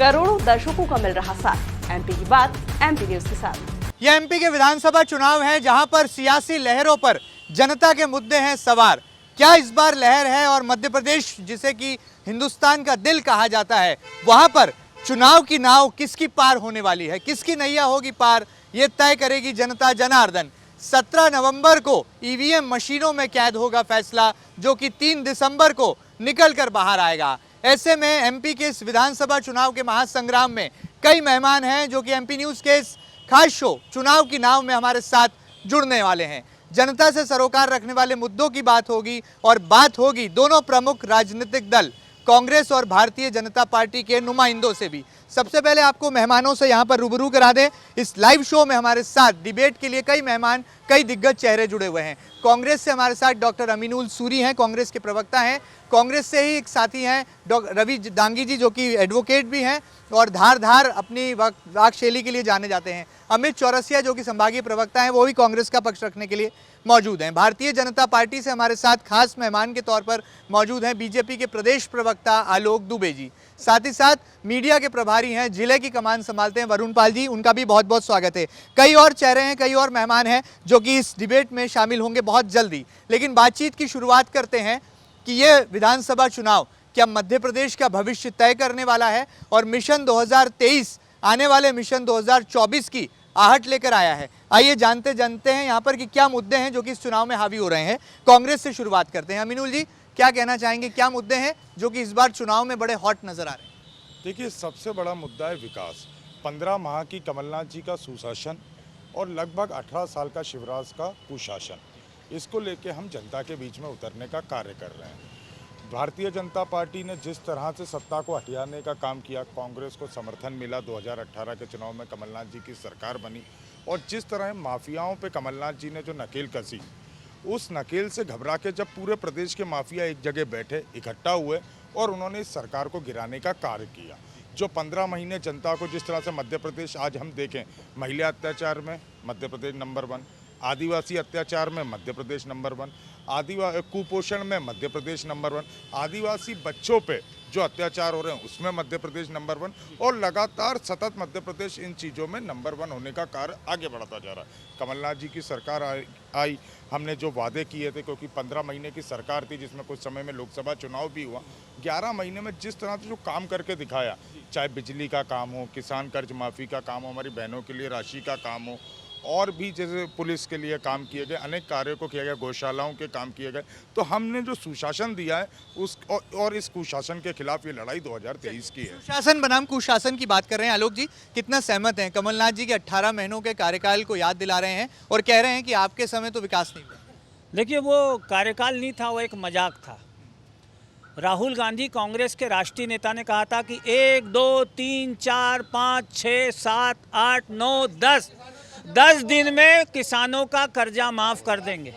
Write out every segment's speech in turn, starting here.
करोड़ों दर्शकों का मिल रहा साथ। एमपी की बात एमपी न्यूज के साथ। यह एमपी के विधानसभा चुनाव है जहां पर सियासी लहरों पर जनता के मुद्दे हैं सवार। क्या इस बार लहर है और मध्य प्रदेश जिसे कि हिंदुस्तान का दिल कहा जाता है, वहां पर चुनाव की नाव किसकी पार होने वाली है, किसकी नैया होगी पार, ये तय करेगी जनता जनार्दन। 17 नवंबर को ईवीएम मशीनों में कैद होगा फैसला, जो कि 3 दिसंबर को निकल कर बाहर आएगा। ऐसे में एमपी के इस विधानसभा चुनाव के महासंग्राम में कई मेहमान हैं जो कि एमपी न्यूज़ के इस खास शो चुनाव की नाव में हमारे साथ जुड़ने वाले हैं। जनता से सरोकार रखने वाले मुद्दों की बात होगी और बात होगी दोनों प्रमुख राजनीतिक दल कांग्रेस और भारतीय जनता पार्टी के नुमाइंदों से भी। सबसे पहले आपको मेहमानों से यहाँ पर रूबरू करा दें। इस लाइव शो में हमारे साथ डिबेट के लिए कई मेहमान, कई दिग्गज चेहरे जुड़े हुए हैं। कांग्रेस से हमारे साथ डॉक्टर अमीनुल सूरी हैं, कांग्रेस के प्रवक्ता हैं। कांग्रेस से ही एक साथी हैं डॉक्टर रवि दांगी जी, जो कि एडवोकेट भी हैं और धार अपनी वाक शैली के लिए जाने जाते हैं। अमित चौरसिया जो कि संभागीय प्रवक्ता हैं, वो भी कांग्रेस का पक्ष रखने के लिए मौजूद हैं। भारतीय जनता पार्टी से हमारे साथ खास मेहमान के तौर पर मौजूद हैं बीजेपी के प्रदेश प्रवक्ता आलोक दुबे जी। साथ ही साथ मीडिया के प्रभारी हैं, जिले की कमान संभालते हैं वरुण पाल जी, उनका भी बहुत बहुत स्वागत है। कई और चेहरे हैं, कई और मेहमान हैं जो कि इस डिबेट में शामिल होंगे बहुत जल्दी। लेकिन बातचीत की शुरुआत करते हैं कि ये विधानसभा चुनाव क्या मध्य प्रदेश का भविष्य तय करने वाला है और मिशन 2023 आने वाले मिशन 2024 की आहट लेकर आया है। आइए जानते हैं यहाँ पर कि क्या मुद्दे हैं जो कि इस चुनाव में हावी हो रहे हैं। कांग्रेस से शुरुआत करते हैं। अमीनुल जी, क्या कहना चाहेंगे, क्या मुद्दे हैं जो कि इस बार चुनाव में बड़े हॉट नजर आ रहे हैं? देखिए, सबसे बड़ा मुद्दा है विकास। 15 माह की कमलनाथ जी का सुशासन और लगभग 18 साल का शिवराज का कुशासन, इसको लेके हम जनता के बीच में उतरने का कार्य कर रहे हैं। भारतीय जनता पार्टी ने जिस तरह से सत्ता को हथियाने का काम किया, कांग्रेस को समर्थन मिला, 2018 के चुनाव में कमलनाथ जी की सरकार बनी, और जिस तरह माफियाओं पे कमलनाथ जी ने जो नकेल कसी, उस नकेल से घबरा के जब पूरे प्रदेश के माफिया एक जगह बैठे, इकट्ठा हुए और उन्होंने इस सरकार को गिराने का कार्य किया। जो 15 महीने जनता को जिस तरह से मध्य प्रदेश, आज हम देखें, महिला अत्याचार में मध्य प्रदेश नंबर 1, आदिवासी अत्याचार में मध्य प्रदेश नंबर 1, कुपोषण में मध्य प्रदेश नंबर 1, आदिवासी बच्चों पे जो अत्याचार हो रहे हैं उसमें मध्य प्रदेश नंबर 1, और लगातार सतत मध्य प्रदेश इन चीज़ों में नंबर 1 होने का कार्य आगे बढ़ता जा रहा है। कमलनाथ जी की सरकार आई, हमने जो वादे किए थे, क्योंकि 15 महीने की सरकार थी जिसमें कुछ समय में लोकसभा चुनाव भी हुआ, 11 महीने में जिस तरह से जो काम करके दिखाया, चाहे बिजली का काम हो, किसान कर्ज माफ़ी का काम हो, हमारी बहनों के लिए राशि का काम हो, और भी जैसे पुलिस के लिए काम किए गए, अनेक कार्यों को किया गया, गौशालाओं के काम किए गए। तो हमने जो सुशासन दिया है उस और इस कुशासन के खिलाफ ये लड़ाई 2023 की है। सुशासन बनाम कुशासन की बात कर रहे हैं। आलोक जी, कितना सहमत हैं? कमलनाथ जी के 18 महीनों के कार्यकाल को याद दिला रहे हैं और कह रहे हैं कि आपके समय तो विकास नहीं हुआ। देखिए, वो कार्यकाल नहीं था, वो एक मजाक था। राहुल गांधी कांग्रेस के राष्ट्रीय नेता ने कहा था कि 1 2 3 4 5 6 7 8 9 10 दिन में किसानों का कर्जा माफ़ कर देंगे।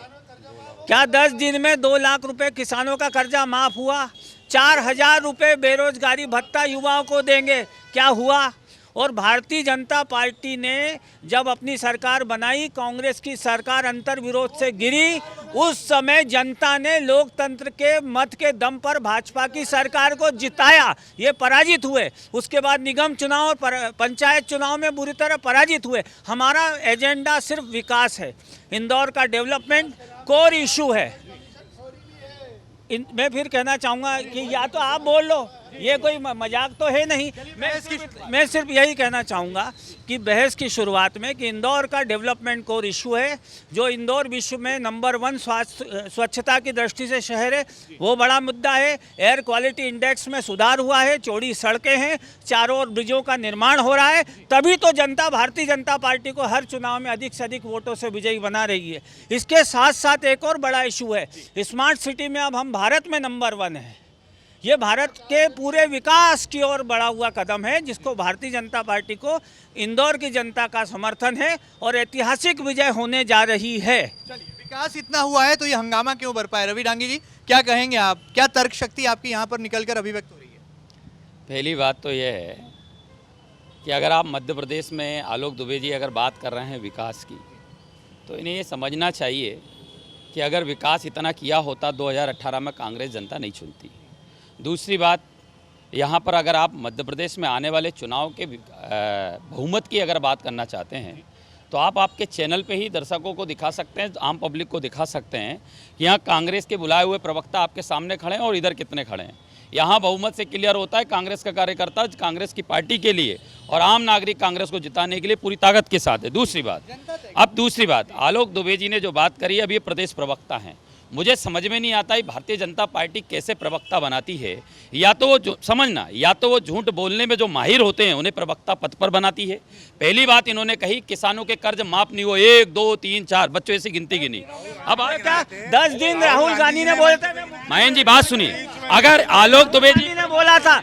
क्या 10 दिन में 2 लाख रुपए किसानों का कर्जा माफ़ हुआ? 4000 रुपये बेरोजगारी भत्ता युवाओं को देंगे, क्या हुआ? और भारतीय जनता पार्टी ने जब अपनी सरकार बनाई, कांग्रेस की सरकार अंतर्विरोध से गिरी, उस समय जनता ने लोकतंत्र के मत के दम पर भाजपा की सरकार को जिताया, ये पराजित हुए। उसके बाद निगम चुनाव और पंचायत चुनाव में बुरी तरह पराजित हुए। हमारा एजेंडा सिर्फ विकास है, इंदौर का डेवलपमेंट कोर इशू है। मैं फिर कहना चाहूँगा कि या तो आप बोल लो, ये कोई मजाक तो है नहीं। मैं सिर्फ यही कहना चाहूँगा कि बहस की शुरुआत में कि इंदौर का डेवलपमेंट कोर इशू है। जो इंदौर विश्व में नंबर 1 स्वच्छता की दृष्टि से शहर है, वो बड़ा मुद्दा है। एयर क्वालिटी इंडेक्स में सुधार हुआ है, चौड़ी सड़कें हैं, चारों ओर ब्रिजों का निर्माण हो रहा है। तभी तो जनता भारतीय जनता पार्टी को हर चुनाव में अधिक से अधिक वोटों से विजयी बना रही है। इसके साथ साथ एक और बड़ा इशू है, स्मार्ट सिटी में अब हम भारत में नंबर 1 हैं। ये भारत के पूरे विकास की ओर बढ़ा हुआ कदम है, जिसको भारतीय जनता पार्टी को इंदौर की जनता का समर्थन है और ऐतिहासिक विजय होने जा रही है। चलिए, विकास इतना हुआ है तो ये हंगामा क्यों बरपा है? रवि डांगी जी, क्या कहेंगे आप? क्या तर्क शक्ति आपकी यहाँ पर निकलकर अभिव्यक्त हो रही है? पहली बात तो यह है कि अगर आप मध्य प्रदेश में आलोक दुबे जी अगर बात कर रहे हैं विकास की, तो इन्हें ये समझना चाहिए कि अगर विकास इतना किया होता 2018 में कांग्रेस जनता नहीं चुनती। दूसरी बात, यहाँ पर अगर आप मध्य प्रदेश में आने वाले चुनाव के बहुमत की अगर बात करना चाहते हैं तो आप आपके चैनल पे ही दर्शकों को दिखा सकते हैं, आम पब्लिक को दिखा सकते हैं कि यहाँ कांग्रेस के बुलाए हुए प्रवक्ता आपके सामने खड़े हैं और इधर कितने खड़े हैं। यहाँ बहुमत से क्लियर होता है कांग्रेस का कार्यकर्ता कांग्रेस की पार्टी के लिए और आम नागरिक कांग्रेस को जिताने के लिए पूरी ताकत के साथ है। दूसरी बात, आलोक दुबे जी ने जो बात करी, अब ये प्रदेश प्रवक्ता हैं। मुझे समझ में नहीं आता है भारतीय जनता पार्टी कैसे प्रवक्ता बनाती है। या तो वो झूठ बोलने में जो माहिर होते हैं उन्हें प्रवक्ता पद पर बनाती है। पहली बात इन्होंने कही किसानों के कर्ज माफ नहीं हुए, 1 2 3 4 बच्चों ऐसी गिनती गिनी। अब क्या 10 दिन राहुल गांधी ने बोला था? महेंद्र जी बात सुनिए, अगर आलोक दुबे जी ने बोला था,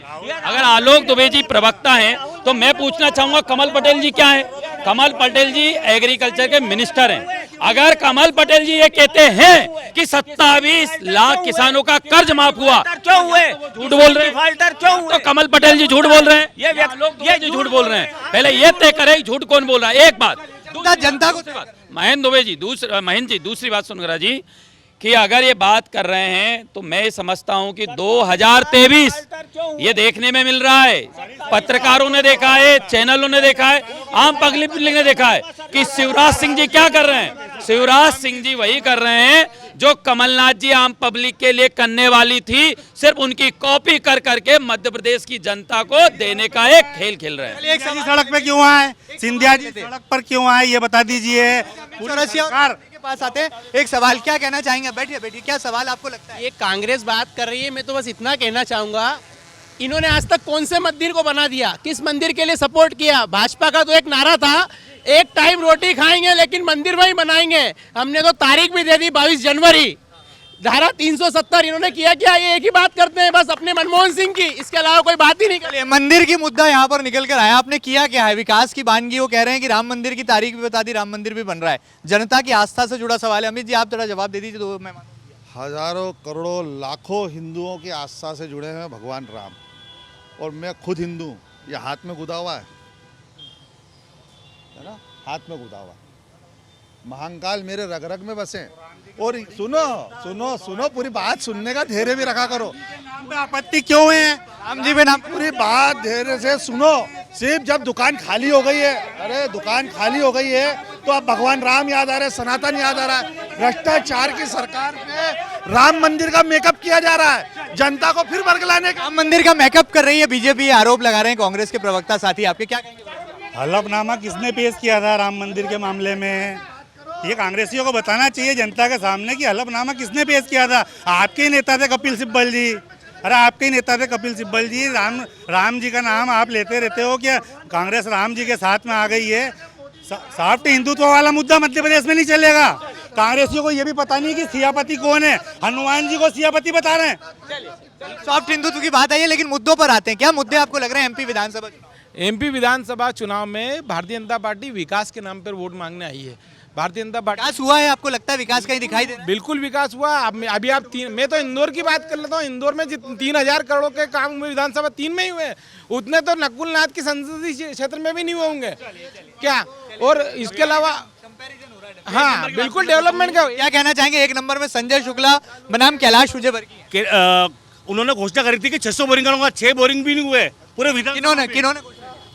अगर आलोक दुबे जी प्रवक्ता हैं तो मैं पूछना चाहूंगा कमल पटेल जी क्या है? कमल पटेल जी एग्रीकल्चर के मिनिस्टर हैं। अगर कमल पटेल जी ये कहते हैं कि 27 लाख किसानों का कर्ज माफ हुआ, क्यों हुए? झूठ बोल रहे हैं। डिफाल्टर क्यों हुए? तो कमल पटेल जी झूठ बोल रहे हैं, ये झूठ बोल रहे हैं। पहले ये तय करें झूठ कौन बोल रहा है। एक बात जनता को महेंद्र दुबे जी, दूसरी बात सुनकर जी कि अगर ये बात कर रहे हैं तो मैं समझता हूं कि 2023 ये देखने में मिल रहा है, पत्रकारों ने देखा है, चैनलों ने देखा है, आम पब्लिक ने देखा है कि शिवराज सिंह जी क्या कर रहे हैं। शिवराज सिंह जी वही कर रहे हैं जो कमलनाथ जी आम पब्लिक के लिए करने वाली थी, सिर्फ उनकी कॉपी कर करके मध्य प्रदेश की जनता को देने का एक खेल खेल रहे हैं। एक सड़क पे क्यों आए, सिंधिया जी सड़क पर क्यों आए, ये बता दीजिए। सरकार के पास आते हैं, एक सवाल क्या कहना चाहेंगे? बैठिए, क्या सवाल आपको लगता है? ये कांग्रेस बात कर रही है, मैं तो बस इतना कहना चाहूंगा, इन्होंने आज तक कौन से मंदिर को बना दिया, किस मंदिर के लिए सपोर्ट किया? भाजपा का तो एक नारा था, एक टाइम रोटी खाएंगे लेकिन मंदिर वही बनाएंगे। हमने तो तारीख भी दे दी 22 जनवरी। धारा 370 इन्होंने किया क्या? ये एक ही बात करते हैं बस अपने मनमोहन सिंह की, इसके अलावा कोई बात ही नहीं करते। मंदिर की मुद्दा यहाँ पर निकल कर आया, आपने किया क्या है? विकास की बानगी, वो कह रहे हैं कि राम मंदिर की तारीख भी बता दी, राम मंदिर भी बन रहा है। जनता की आस्था से जुड़ा सवाल है। अमित जी आप थोड़ा जवाब दे दीजिए। तो मैं हजारों करोड़ों लाखों हिंदुओं की आस्था से जुड़े हैं भगवान राम, और मैं खुद हिंदू हूँ। ये हाथ में गुदा हुआ है ना, हाथ में गुदा हुआ। महाकाल मेरे रग रग में बसे। और सुनो पूरी बात सुनने का धैर्य भी रखा करो। आपत्ति क्यों है? राम जी में नाम पूरी बात धैर्य से सुनो। सिर्फ जब दुकान खाली हो गई है, अरे दुकान खाली हो गई है तो अब भगवान राम याद आ रहे हैं, सनातन याद आ रहा है। भ्रष्टाचार की सरकार पे राम मंदिर का मेकअप किया जा रहा है, जनता को फिर बरगलाने का। राम मंदिर का मेकअप कर रही है बीजेपी, आरोप लगा रहे हैं कांग्रेस के प्रवक्ता साथी। आपके क्या कहेंगे? हलफनामा किसने पेश किया था राम मंदिर के मामले में? ये कांग्रेसियों को बताना चाहिए जनता के सामने कि हलफनामा किसने पेश किया था। आपके ही नेता थे कपिल सिब्बल जी। अरे आपके ही नेता थे कपिल सिब्बल जी। राम जी का नाम आप लेते रहते हो क्या? कांग्रेस राम जी के साथ में आ गई है। सॉफ्ट हिंदुत्व वाला मुद्दा मध्य प्रदेश में नहीं चलेगा। कांग्रेसियों को ये भी पता नहीं कि सियापति कौन है। हनुमान जी को सियापति बता रहे हैं। सॉफ्ट हिंदुत्व की बात आई है, लेकिन मुद्दों पर आते हैं। क्या मुद्दे आपको लग रहे हैं एमपी विधानसभा चुनाव में भारतीय जनता पार्टी विकास के नाम पर वोट मांगने आई है। भारतीय जनता पार्टी विकास हुआ है? आपको लगता है विकास कहीं दिखाई दे? बिल्कुल विकास हुआ। अभी आप मैं तो इंदौर की बात कर लेता हूँ। इंदौर में 3000 करोड़ के काम विधानसभा 3 में ही हुए, उतने तो नकुल नाथ की संसदीय क्षेत्र में भी नहीं हुए होंगे क्या? और इसके अलावा हाँ बिल्कुल डेवलपमेंट का। क्या कहना चाहेंगे? 1 नंबर में संजय शुक्ला बनाम कैलाश विजयवर्गीय। उन्होंने घोषणा करी थी कि 600 बोरिंग करूंगा, 6 बोरिंग भी नहीं हुए पूरे। किन्होंने?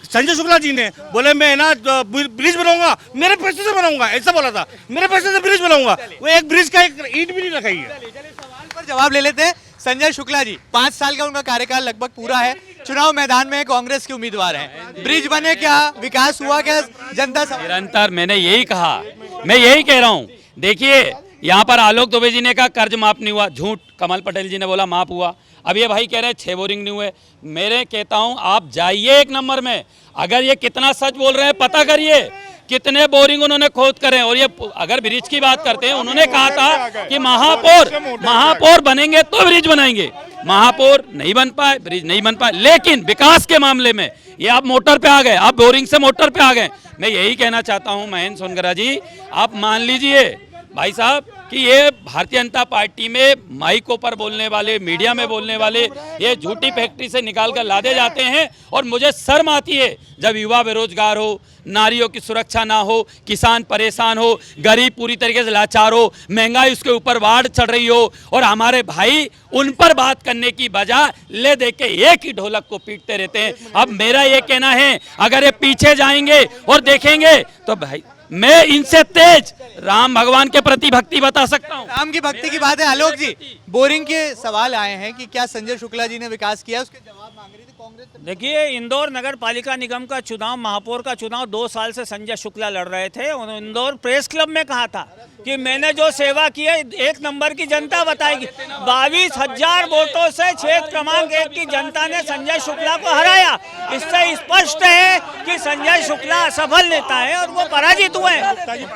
संजय शुक्ला जी ने बोले मैं ना ब्रिज बनाऊंगा, मेरे पैसे से बनाऊंगा, ऐसा बोला था। मेरे पैसे से ब्रिज बनाऊंगा। वो एक ब्रिज का एक ईंट भी नहीं लगाई है। सवाल पर जवाब ले लेते हैं। संजय शुक्ला जी, 5 साल का उनका कार्यकाल लगभग पूरा है, चुनाव मैदान में कांग्रेस के उम्मीदवार हैं। ब्रिज बने क्या? विकास हुआ क्या? जनता निरंतर मैंने यही कहा, मैं यही कह रहा हूँ। देखिए यहाँ पर आलोक दुबे जी ने कहा कर्ज माफ नहीं हुआ, झूठ। कमल पटेल जी ने बोला माफ हुआ। अब ये भाई कह रहे हैं 6 बोरिंग नहीं हुए। मेरे कहता हूँ आप जाइए 1 नंबर में, अगर ये कितना सच बोल रहे हैं पता करिए, कितने बोरिंग उन्होंने खोद करे। और ये अगर ब्रिज की बात करते हैं, उन्होंने कहा था कि महापौर बनेंगे तो ब्रिज बनाएंगे। महापौर नहीं बन पाए, ब्रिज नहीं बन पाए। लेकिन विकास के मामले में ये आप मोटर पे आ गए, आप बोरिंग से मोटर पे आ गए। मैं यही कहना चाहता हूँ महेंद्र सोनगरा जी, आप मान लीजिए भाई साहब कि ये भारतीय जनता पार्टी में माइकों पर बोलने वाले, मीडिया में बोलने वाले ये झूठी फैक्ट्री से निकाल कर लादे जाते हैं। और मुझे शर्म आती है जब युवा बेरोजगार हो, नारियों की सुरक्षा ना हो, किसान परेशान हो, गरीब पूरी तरीके से लाचार हो, महंगाई उसके ऊपर बाढ़ चढ़ रही हो, और हमारे भाई उन पर बात करने की बजाय ले दे के एक ही ढोलक को पीटते रहते हैं। अब मेरा ये कहना है, अगर ये पीछे जाएंगे और देखेंगे तो भाई मैं इनसे तेज राम भगवान के प्रति भक्ति बता सकता हूँ। राम की भक्ति की बात है। आलोक जी, बोरिंग के सवाल आए हैं कि क्या संजय शुक्ला जी ने विकास किया, उसके जवाब मांग रही थी कांग्रेस। देखिए, इंदौर नगर पालिका निगम का चुनाव, महापौर का चुनाव 2 साल से संजय शुक्ला लड़ रहे थे। उन्होंने इंदौर प्रेस क्लब में कहा था कि मैंने जो सेवा की है 1 नंबर की जनता बताएगी। 22,000 वोटों से क्षेत्र क्रमांक 1 की जनता ने संजय शुक्ला को हराया। इससे स्पष्ट है कि संजय शुक्ला असफल नेता है और वो पराजित हुए हैं।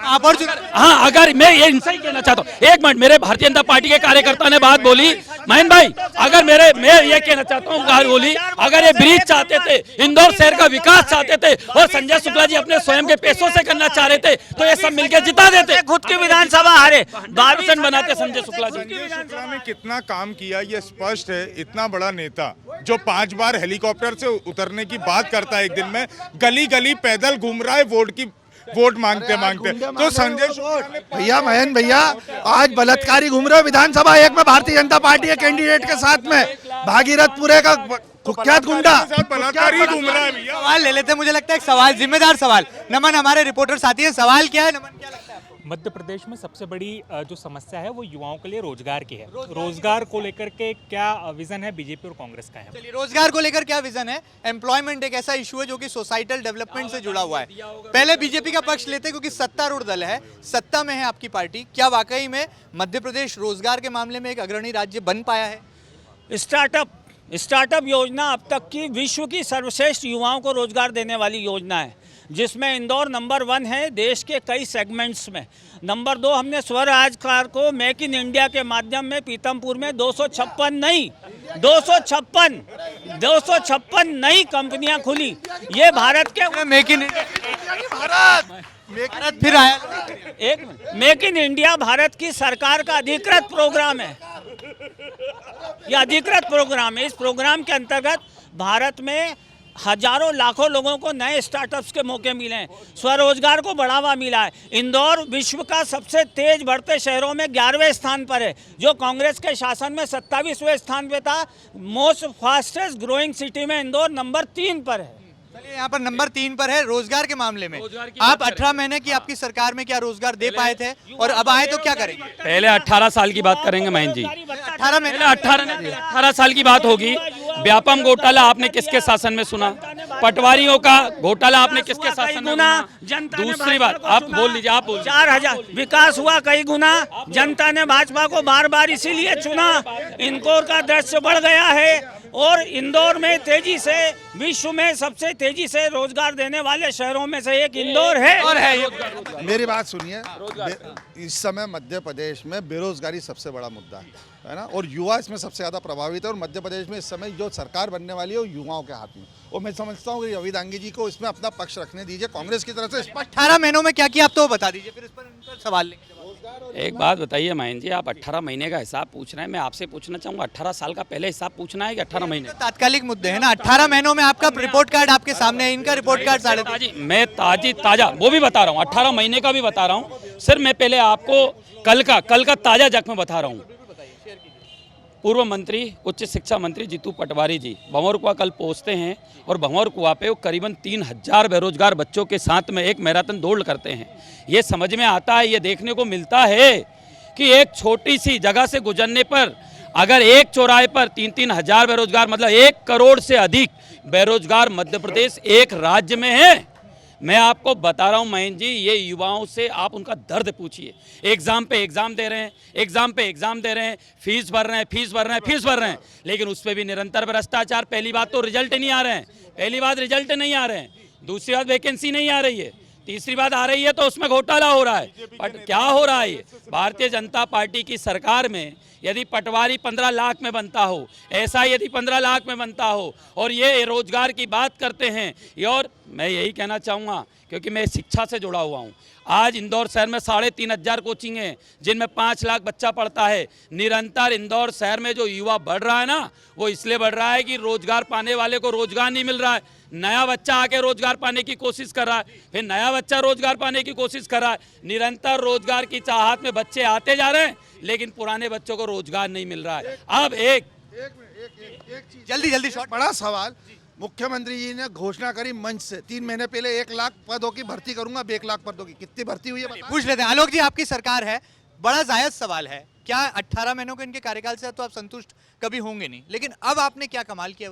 आप और हाँ, अगर मैं ये इनसे ही कहना चाहता हूँ, 1 मिनट, मेरे भारतीय जनता पार्टी के कार्यकर्ता ने बात बोली, महेंद्र भाई, अगर मैं ये कहना चाहता हूँ, बात बोली, अगर ये ब्रिज चाहते थे, इंदौर शहर का विकास चाहते थे और संजय शुक्ला जी अपने स्वयं के पैसों से करना चाह रहे थे, तो ये सब मिलकर जिता देते। खुद की विधानसभा हारे, 22% बनाते संजय शुक्ला जी। संजय शुक्ला ने कितना काम किया ये स्पष्ट है। इतना बड़ा नेता जो 5 बार हेलीकॉप्टर से उतरने की बात करता है एक दिन में, गली गली पैदल घूम रहा है वोट मांगते तो संजय शुक्ला भैया, महेंद्र भैया, आज बलात्कारी घूम रहे हो विधानसभा 1 में भारतीय जनता पार्टी के कैंडिडेट के साथ में, भागीरथपुरे का कुख्यात गुंडा बलात्कारी घूम रहा है भैया। सवाल ले लेते हैं। मुझे लगता है एक सवाल, जिम्मेदार सवाल। नमन, हमारे रिपोर्टर साथी है, सवाल क्या है नमन, क्या लगता है आपको? मध्य प्रदेश में सबसे बड़ी जो समस्या है वो युवाओं के लिए रोजगार की है। रोजगार को लेकर के क्या विजन है बीजेपी और कांग्रेस का है? चलिए, रोजगार को लेकर क्या विजन है? एम्प्लॉयमेंट एक ऐसा इशू है जो कि सोसाइटल डेवलपमेंट से जुड़ा हुआ है। पहले बीजेपी का पक्ष लेते क्योंकि सत्तारूढ़ दल है, सत्ता में है आपकी पार्टी। क्या वाकई में मध्य प्रदेश रोजगार के मामले में एक अग्रणी राज्य बन पाया है? स्टार्टअप योजना अब तक की विश्व की सर्वश्रेष्ठ युवाओं को रोजगार देने वाली योजना है, जिसमें इंदौर नंबर 1 है देश के कई सेगमेंट्स में। नंबर 2, हमने स्वरोजगार को मेक इन इंडिया के माध्यम में पीतमपुर में 256 नई कंपनियां खुली। ये भारत के मेक इन भारत फिर आया। एक minute, make in India Bharat की सरकार का अधिकृत प्रोग्राम है। यह अधिकृत प्रोग्राम है। इस प्रोग्राम के अंतर्गत भारत में हजारों लाखों लोगों को नए स्टार्टअप्स के मौके मिले हैं, स्वरोजगार को बढ़ावा मिला है। इंदौर विश्व का सबसे तेज बढ़ते शहरों में 11वें स्थान पर है, जो कांग्रेस के शासन में 27वें स्थान पे था। मोस्ट फास्टेस्ट ग्रोइंग सिटी में इंदौर नंबर 3 पर है। चलिए, यहाँ पर नंबर 3 पर है रोजगार के मामले में। आप 18 महीने की आपकी सरकार में क्या रोजगार दे पाए थे, और अब आए तो क्या करेंगे? पहले 18 साल की बात करेंगे महेंद्र जी। 18 साल की बात होगी। व्यापम घोटाला आपने किसके शासन में सुना? पटवारियों का घोटाला आपने किसके शासन में सुना? दूसरी बात आप बोल लीजिए, आप बोल। 4000 विकास हुआ कई गुना। जनता ने भाजपा को बार इसीलिए चुना। इंदौर का दृश्य बढ़ गया है और इंदौर में तेजी से, विश्व में सबसे तेजी से रोजगार देने वाले शहरों में से एक इंदौर है। और है मेरी बात सुनिए, इस समय मध्य प्रदेश में बेरोजगारी सबसे बड़ा मुद्दा है ना, और युवा इसमें सबसे ज़्यादा प्रभावित है। और मध्य प्रदेश में इस समय जो सरकार बनने वाली है वो युवाओं के हाथ में, और मैं समझता हूँ कि रवि दांगी जी को इसमें अपना पक्ष रखने दीजिए। कांग्रेस की तरफ से 18 महीनों में क्या किया आप तो बता दीजिए, फिर इस पर सवाल लेंगे। एक बात बताइए महेंद्र जी, आप 18 महीने का हिसाब पूछ रहे हैं, मैं आपसे पूछना चाहूँगा 18 साल का पहले हिसाब पूछना है कि 18 महीने? तात्कालिक मुद्दे है ना। 18 महीनों में आपका रिपोर्ट कार्ड आपके सामने है, इनका रिपोर्ट कार्ड मैं ताजा वो भी बता रहा हूँ, 18 महीने का भी बता रहा हूँ। सिर्फ मैं पहले आपको कल का ताजा जख्म बता रहा हूँ। पूर्व मंत्री, उच्च शिक्षा मंत्री जीतू पटवारी जी भंवर कुआं कल पहुँचते हैं और भंवर कुआं पे वो करीबन 3000 बेरोजगार बच्चों के साथ में एक मैराथन दौड़ करते हैं। ये समझ में आता है, ये देखने को मिलता है कि एक छोटी सी जगह से गुजरने पर अगर एक चौराहे पर 3-3 हजार बेरोजगार, मतलब 1 करोड़ से अधिक बेरोजगार मध्य प्रदेश एक राज्य में है। मैं आपको बता रहा हूं महेंद्र जी, ये युवाओं से आप उनका दर्द पूछिए। एग्जाम पे एग्जाम दे रहे हैं, एग्जाम पे एग्जाम दे रहे हैं, फीस भर रहे हैं, लेकिन उस पर भी निरंतर भ्रष्टाचार। पहली बात तो रिजल्ट नहीं आ रहे हैं, दूसरी बात वैकेंसी नहीं आ रही है, तीसरी बात आ रही है तो उसमें घोटाला हो रहा है। बट क्या हो रहा है? भारतीय जनता पार्टी की सरकार में यदि पटवारी 15 लाख में बनता हो, ऐसा यदि 15 लाख में बनता हो, और ये रोजगार की बात करते हैं, और मैं यही कहना चाहूँगा, क्योंकि मैं शिक्षा से जुड़ा हुआ हूँ। आज इंदौर शहर में 3,500 कोचिंग हैं, जिनमें 5 लाख बच्चा पढ़ता है। निरंतर इंदौर शहर में जो युवा बढ़ रहा है ना, वो इसलिए बढ़ रहा है कि रोजगार पाने वाले को रोजगार नहीं मिल रहा है। नया बच्चा आके रोजगार पाने की कोशिश कर रहा है, फिर नया बच्चा रोजगार पाने की कोशिश कर रहा है। निरंतर रोजगार की चाहत में बच्चे आते जा रहे हैं, लेकिन पुराने बच्चों को रोजगार नहीं मिल रहा है। अब एक जल्दी शॉर्ट। बड़ा सवाल, मुख्यमंत्री जी ने घोषणा करी मंच से 3 महीने पहले 1 लाख पदों की भर्ती करूंगा, अब 1 लाख पदों की कितनी भर्ती हुई है पूछ लेते हैं। आलोक जी, आपकी सरकार है, बड़ा जायज सवाल है, क्या 18 महीनों के इनके कार्यकाल से तो आप संतुष्ट कभी होंगे नहीं, लेकिन अब आपने क्या कमाल किया?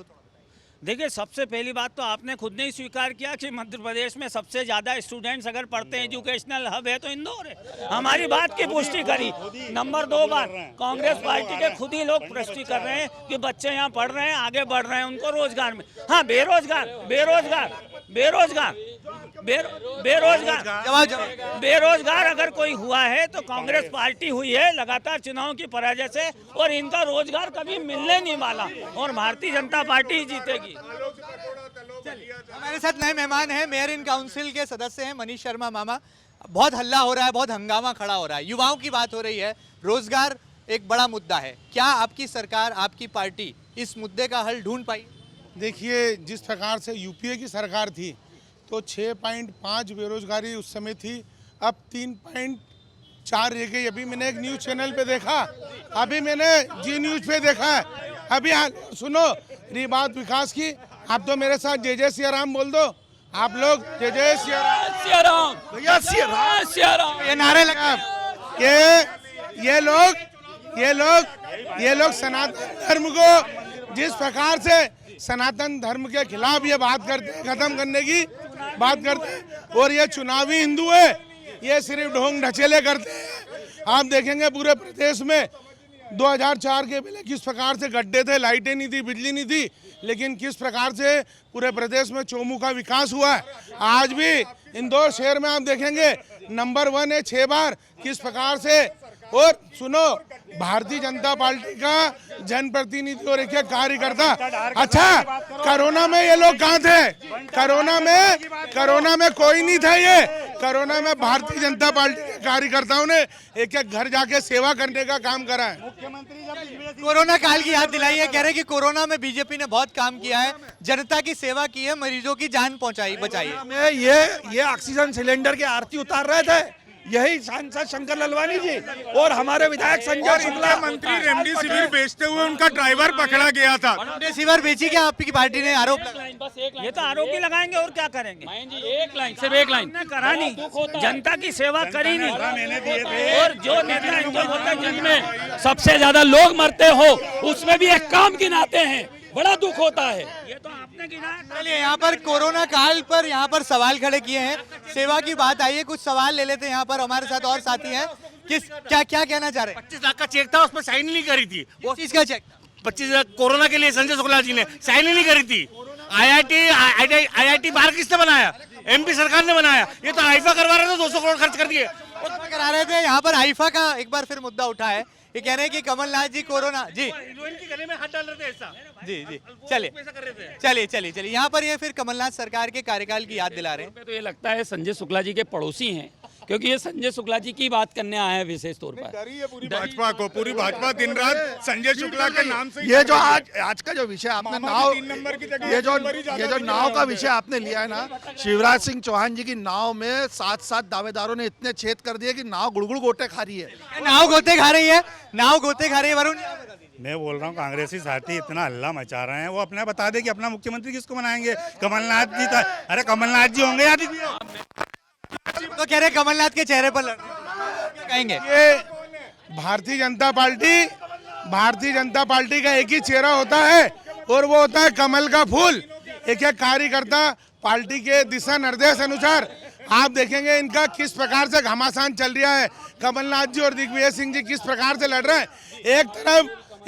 देखिए, सबसे पहली बात तो आपने खुद ने ही स्वीकार किया कि मध्य प्रदेश में सबसे ज़्यादा स्टूडेंट्स अगर पढ़ते हैं, एजुकेशनल हब है तो इंदौर है। हमारी बात की पुष्टि करी। नंबर 2 बात, कांग्रेस पार्टी के खुद ही लोग पुष्टि कर रहे हैं कि बच्चे यहाँ पढ़ रहे हैं, आगे बढ़ रहे हैं, उनको रोजगार में। हाँ, बेरोजगार अगर कोई हुआ है तो कांग्रेस पार्टी हुई है लगातार चुनाव की पराजय से, और इनका रोजगार कभी मिलने नहीं वाला, और भारतीय जनता पार्टी ही जीतेगी। हमारे साथ नए मेहमान हैं, मेयर इन काउंसिल के सदस्य हैं मनीष शर्मा मामा। बहुत हल्ला हो रहा है, बहुत हंगामा खड़ा हो रहा है, युवाओं की बात हो रही है, रोजगार एक बड़ा मुद्दा है। क्या आपकी सरकार, आपकी पार्टी इस मुद्दे का हल ढूंढ पाई? देखिए, जिस प्रकार से यूपीए की सरकार थी तो 6.5 बेरोजगारी उस समय थी, अब 3.4 रह गई। अभी मैंने एक न्यूज़ चैनल पे देखा, अभी मैंने जी न्यूज़ पे देखा है। अभी सुनो, रही बात विकास की, आप तो मेरे साथ जय जय सिया राम बोल दो। आप लोग जय जय सिया राम, भैया सिया राम, ये नारे लगा कि ये लोग सनातन धर्म को जिस प्रकार से सनातन धर्म के खिलाफ ये बात करते हैं, खत्म करने की बात करते हैं, और ये चुनावी हिंदू है, ये सिर्फ ढोंग ढचेले करते हैं। आप देखेंगे पूरे प्रदेश में 2004 के पहले किस प्रकार से गड्ढे थे, लाइटें नहीं थी, बिजली नहीं थी, लेकिन किस प्रकार से पूरे प्रदेश में चौमुखा विकास हुआ है। आज भी इंदौर शहर में आप देखेंगे नंबर 1 है 6 बार, किस प्रकार से। और सुनो, भारतीय जनता पार्टी का जनप्रतिनिधि और एक कार्यकर्ता, अच्छा कोरोना में ये लोग कहाँ थे? कोरोना में कोई नहीं था। ये कोरोना में भारतीय जनता पार्टी के कार्यकर्ताओं ने एक घर जाके सेवा करने का काम करा है। कोरोना काल की याद दिलाई है, कह रहे कि कोरोना में बीजेपी ने बहुत काम किया है, जनता की सेवा की है, मरीजों की जान बचाई है। ये ऑक्सीजन सिलेंडर के आरती उतार रहे थे यही सांसद शंकर ललवानी जी और हमारे विधायक संजय शुक्ला। मंत्री रेमडेसिविर बेचते हुए उनका ड्राइवर पकड़ा गया था। रेमडेसिविर बेची क्या आपकी पार्टी ने? आरोप ये तो आरोप ही लगाएंगे और क्या करेंगे? एक लाइन करा नहीं, जनता की सेवा करी नहीं, और जो नेता जिनमें सबसे ज्यादा लोग मरते हो उसमें भी एक काम गिनाते हैं, बड़ा दुख होता है। ये तो आपने गिनाया। चलिए, यहाँ पर कोरोना काल पर यहाँ पर सवाल खड़े किए हैं, सेवा की बात आई है, कुछ सवाल ले लेते हैं। यहाँ पर हमारे साथ और साथी हैं, क्या कहना चाह रहे हैं? 25 लाख का चेक था, उसमें साइन नहीं करी थी। वो चीज का चेक 25 लाख कोरोना के लिए संजय शुक्ला जी ने साइन नहीं करी थी। IIT बाहर किसने बनाया? MP सरकार ने बनाया। ये तो आईफा करवा रहे थे, 200 करोड़ खर्च कर दिए। करा रहे थे। यहाँ पर आईफा का एक बार फिर मुद्दा उठा है, ये कह रहे हैं कि कमलनाथ जी कोरोना जी हीरोइन के गले में हाथ डाल रहे थे ऐसा। जी चलिए यहाँ पर ये फिर कमलनाथ सरकार के कार्यकाल की याद दिला रहे हैं। तो ये लगता है संजय शुक्ला जी के पड़ोसी हैं, क्योंकि ये संजय शुक्ला जी की बात करने आए हैं विशेष तौर पर। पूरी भाजपा दिन रात संजय शुक्ला के नाम से। ये जो आज का जो विषय आपने नाव, ये जो नाव का विषय आपने लिया है ना, शिवराज सिंह चौहान जी की नाव में 7 दावेदारों ने इतने छेद कर दिए कि नाव गुड़गुड़ गोटे खा रही है। नाव गोते खा रही है वरुण। मैं बोल रहा हूँ कांग्रेसी साथी इतना हल्ला मचा रहे हैं, वो अपना बता दे कि अपना मुख्यमंत्री किसको बनाएंगे। कमलनाथ जी था, अरे कमलनाथ जी होंगे या तो कह रहे कमलनाथ के चेहरे पर क्या कहेंगे? ये भारतीय जनता पार्टी का एक ही चेहरा होता है, और वो होता है कमल का फूल। एक कार्यकर्ता पार्टी के दिशा निर्देश अनुसार आप देखेंगे इनका किस प्रकार से घमासान चल रहा है। कमलनाथ जी और दिग्विजय सिंह जी किस प्रकार से लड़ रहे हैं।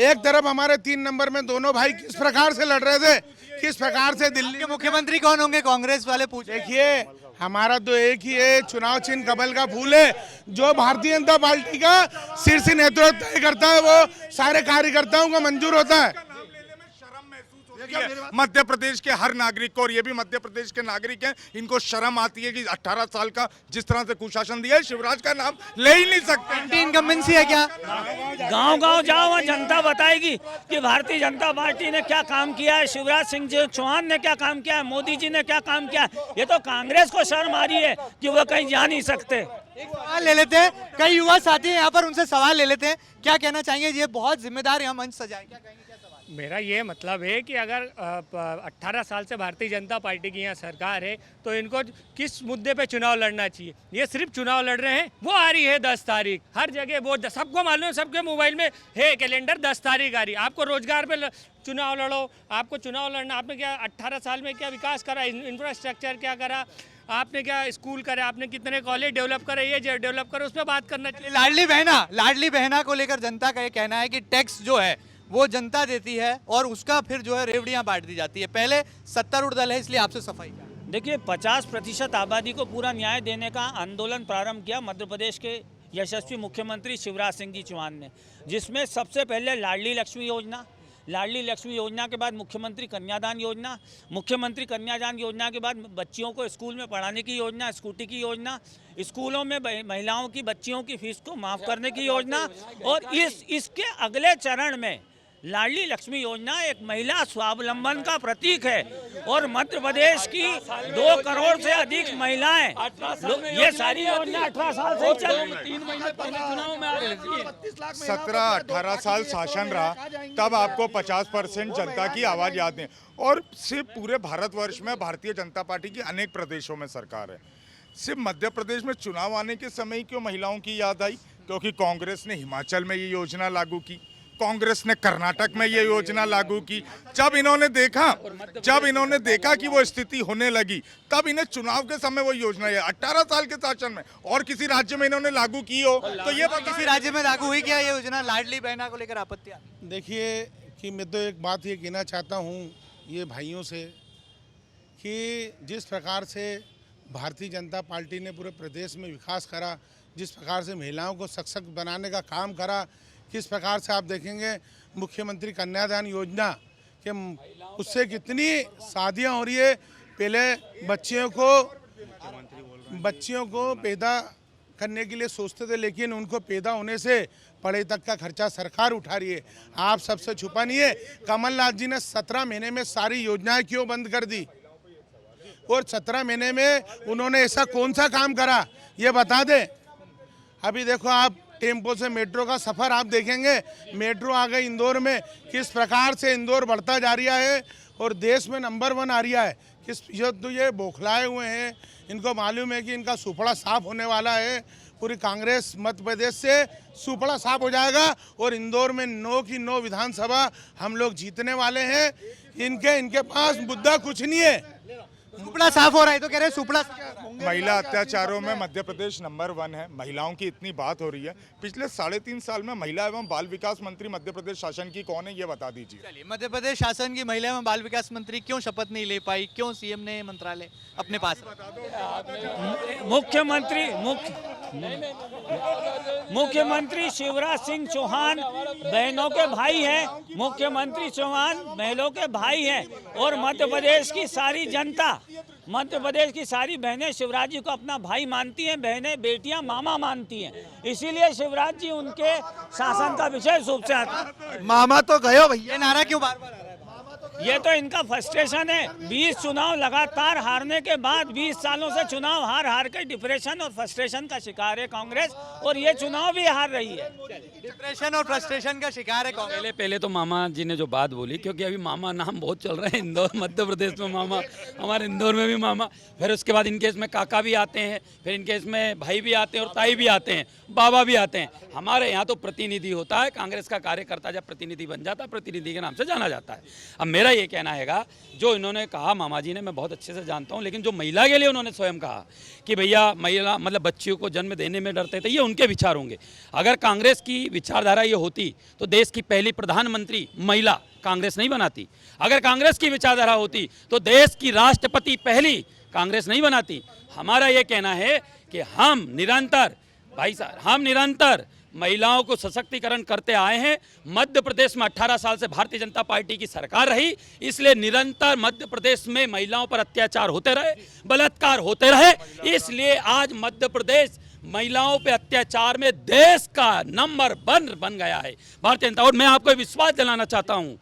एक तरफ हमारे 3 नंबर में दोनों भाई किस प्रकार से लड़ रहे थे, किस प्रकार से। दिल्ली के मुख्यमंत्री कौन होंगे? कांग्रेस वाले पूछ। देखिए, हमारा तो एक ही है, चुनाव चिन्ह कमल का फूल है। जो भारतीय जनता पार्टी का शीर्ष नेतृत्व तय करता है, वो सारे कार्यकर्ताओं को मंजूर होता है। मध्य प्रदेश के हर नागरिक को, और ये भी मध्य प्रदेश के नागरिक हैं, इनको शर्म आती है कि 18 साल का जिस तरह से कुशासन दिया है, शिवराज का नाम ले ही नहीं सकते। इनकम्बेंसी है क्या? गांव-गांव जाओ, वहाँ जनता बताएगी कि भारतीय जनता पार्टी ने क्या काम किया है, शिवराज सिंह चौहान ने क्या काम किया है, मोदी जी ने क्या काम किया है। ये तो कांग्रेस को शर्म आ रही है कि वो कहीं जा नहीं सकते। एक सवाल ले लेते हैं, कई युवा साथी हैं यहाँ पर, उनसे सवाल ले लेते हैं। क्या कहना चाहेंगे? ये बहुत जिम्मेदार यहाँ मंच सजाए, क्या कहेंगे? क्या सवाल? मेरा ये मतलब है कि अगर 18 साल से भारतीय जनता पार्टी की यहाँ सरकार है तो इनको किस मुद्दे पे चुनाव लड़ना चाहिए। ये सिर्फ चुनाव लड़ रहे हैं, वो आ रही है 10 तारीख, हर जगह वो सबको मालूम है, सबके मोबाइल में है कैलेंडर, 10 तारीख आ रही है। आपको रोजगार पे चुनाव लड़ो, आपको चुनाव लड़ना, आपने क्या 18 साल में क्या विकास करा, इंफ्रास्ट्रक्चर क्या करा, आपने क्या स्कूल करे, आपने कितने कॉलेज डेवलप करे, ये डेवलप करे, उस पर बात करना चाहिए। लाडली बहना को लेकर जनता का ये कहना है कि टैक्स जो है वो जनता देती है और उसका फिर जो है रेवड़ियां बांट दी जाती है। पहले सत्तारूढ़ दल है, इसलिए आपसे सफाई। देखिए, 50% आबादी को पूरा न्याय देने का आंदोलन प्रारंभ किया मध्य प्रदेश के यशस्वी मुख्यमंत्री शिवराज सिंह जी चौहान ने, जिसमें सबसे पहले लाडली लक्ष्मी योजना, लाडली लक्ष्मी योजना के बाद मुख्यमंत्री कन्यादान योजना, मुख्यमंत्री कन्यादान योजना के बाद बच्चियों को स्कूल में पढ़ाने की योजना, स्कूटी की योजना, स्कूलों में महिलाओं की बच्चियों की फीस को माफ़ करने की योजना, और इसके अगले चरण में लाडली लक्ष्मी योजना एक महिला स्वावलंबन का प्रतीक है। और मध्य प्रदेश की 2 करोड़ से अधिक महिलाएं, ये सारी योजना 18 साल से चल रही है। 3 महीने पहले चुनाव में आ रही थी। 17-18 साल शासन रहा, तब आपको 50% जनता की आवाज़ याद है। और सिर्फ पूरे भारतवर्ष में भारतीय जनता पार्टी की अनेक प्रदेशों में सरकार है, सिर्फ मध्य प्रदेश में चुनाव आने के समय ही क्यों महिलाओं की याद आई? क्योंकि कांग्रेस ने हिमाचल में ये योजना लागू की, कांग्रेस ने कर्नाटक में ये योजना लागू की। जब इन्होंने देखा कि वो स्थिति होने लगी, तब इन्हें चुनाव के समय वो योजना है 18 साल के शासन में और किसी राज्य में इन्होंने लागू की हो तो ये किसी राज्य में लागू हुई क्या ये योजना? लाडली बहना को लेकर आपत्ति? देखिए कि मैं तो एक बात ये कहना चाहता हूँ ये भाइयों से कि जिस प्रकार से भारतीय जनता पार्टी ने पूरे प्रदेश में विकास करा, जिस प्रकार से महिलाओं को सशक्त बनाने का काम करा, किस प्रकार से आप देखेंगे मुख्यमंत्री कन्यादान योजना के उससे कितनी शादियां हो रही है। पहले बच्चियों को पैदा करने के लिए सोचते थे, लेकिन उनको पैदा होने से पढ़ाई तक का खर्चा सरकार उठा रही है। आप सबसे छुपा नहीं है, कमलनाथ जी ने 17 महीने में सारी योजनाएं क्यों बंद कर दी? और 17 महीने में उन्होंने ऐसा कौन सा काम करा ये बता दें। अभी देखो आप टेम्पो से मेट्रो का सफ़र आप देखेंगे, मेट्रो आ गई इंदौर में, किस प्रकार से इंदौर बढ़ता जा रहा है और देश में नंबर 1 आ रहा है। ये बौखलाए हुए हैं, इनको मालूम है कि इनका सुपड़ा साफ होने वाला है। पूरी कांग्रेस मध्य प्रदेश से सुपड़ा साफ हो जाएगा और इंदौर में 9 की 9 विधानसभा हम लोग जीतने वाले हैं। इनके पास मुद्दा कुछ नहीं है। सुपड़ा साफ हो रहा है तो कह रहे हैं सुपड़ा। महिला अत्याचारों में मध्य प्रदेश नंबर 1 है। महिलाओं की इतनी बात हो रही है, पिछले 3.5 साल में महिला एवं बाल विकास मंत्री मध्य प्रदेश शासन की कौन है ये बता दीजिए। चलिए, मध्य प्रदेश शासन की महिला एवं बाल विकास मंत्री क्यों शपथ नहीं ले पाई? क्यों सीएम ने मंत्रालय अपने पास? मुख्यमंत्री शिवराज सिंह चौहान बहनों के भाई हैं। मुख्यमंत्री चौहान बहनों के भाई हैं और मध्य प्रदेश की सारी जनता, मध्य प्रदेश की सारी बहनें शिवराज जी को अपना भाई मानती हैं, बहनें बेटियां मामा मानती हैं। इसीलिए शिवराज जी उनके शासन का विशेष रूप से आता है। मामा तो गयो भैया, नारा क्यों बार-बार आ रहा है? ये तो इनका फ्रस्ट्रेशन है। 20 चुनाव लगातार हारने के बाद 20 सालों से चुनाव हार के डिप्रेशन और फ्रस्ट्रेशन का शिकार है कांग्रेस, और ये चुनाव भी हार रही है। डिप्रेशन और फ्रस्ट्रेशन का शिकार है कांग्रेस। पहले तो मामा जी ने जो बात बोली, क्योंकि अभी मामा नाम बहुत चल रहे हैं इंदौर मध्य प्रदेश में, मामा हमारे इंदौर में भी मामा, फिर उसके बाद इनके इसमें काका भी आते हैं, फिर इनके इसमें भाई भी आते हैं और ताई भी आते हैं, बाबा भी आते हैं। हमारे यहाँ तो प्रतिनिधि होता है, कांग्रेस का कार्यकर्ता जब प्रतिनिधि बन जाता है प्रतिनिधि के नाम से जाना जाता है। अब मेरा ये कहना हैगा, जो इन्होंने कहा मामा जी ने, मैं बहुत अच्छे से जानता हूँ, लेकिन जो महिला के लिए उन्होंने स्वयं कहा कि भैया महिला मतलब बच्चियों को जन्म देने में डरते थे, ये उनके विचार होंगे। अगर कांग्रेस की विचारधारा ये होती तो देश की पहली प्रधानमंत्री महिला कांग्रेस नहीं बनाती। अगर कांग्रेस की विचारधारा होती तो देश की राष्ट्रपति पहली कांग्रेस नहीं बनाती। हमारा ये कहना है कि हम निरंतर, भाई साहब, हम निरंतर महिलाओं को सशक्तिकरण करते आए हैं। मध्य प्रदेश में 18 साल से भारतीय जनता पार्टी की सरकार रही, इसलिए निरंतर मध्य प्रदेश में महिलाओं पर अत्याचार होते रहे, बलात्कार होते रहे। इसलिए आज मध्य प्रदेश महिलाओं पे अत्याचार में देश का नंबर 1 बन गया है भारतीय जनता। और मैं आपको विश्वास दिलाना चाहता हूँ,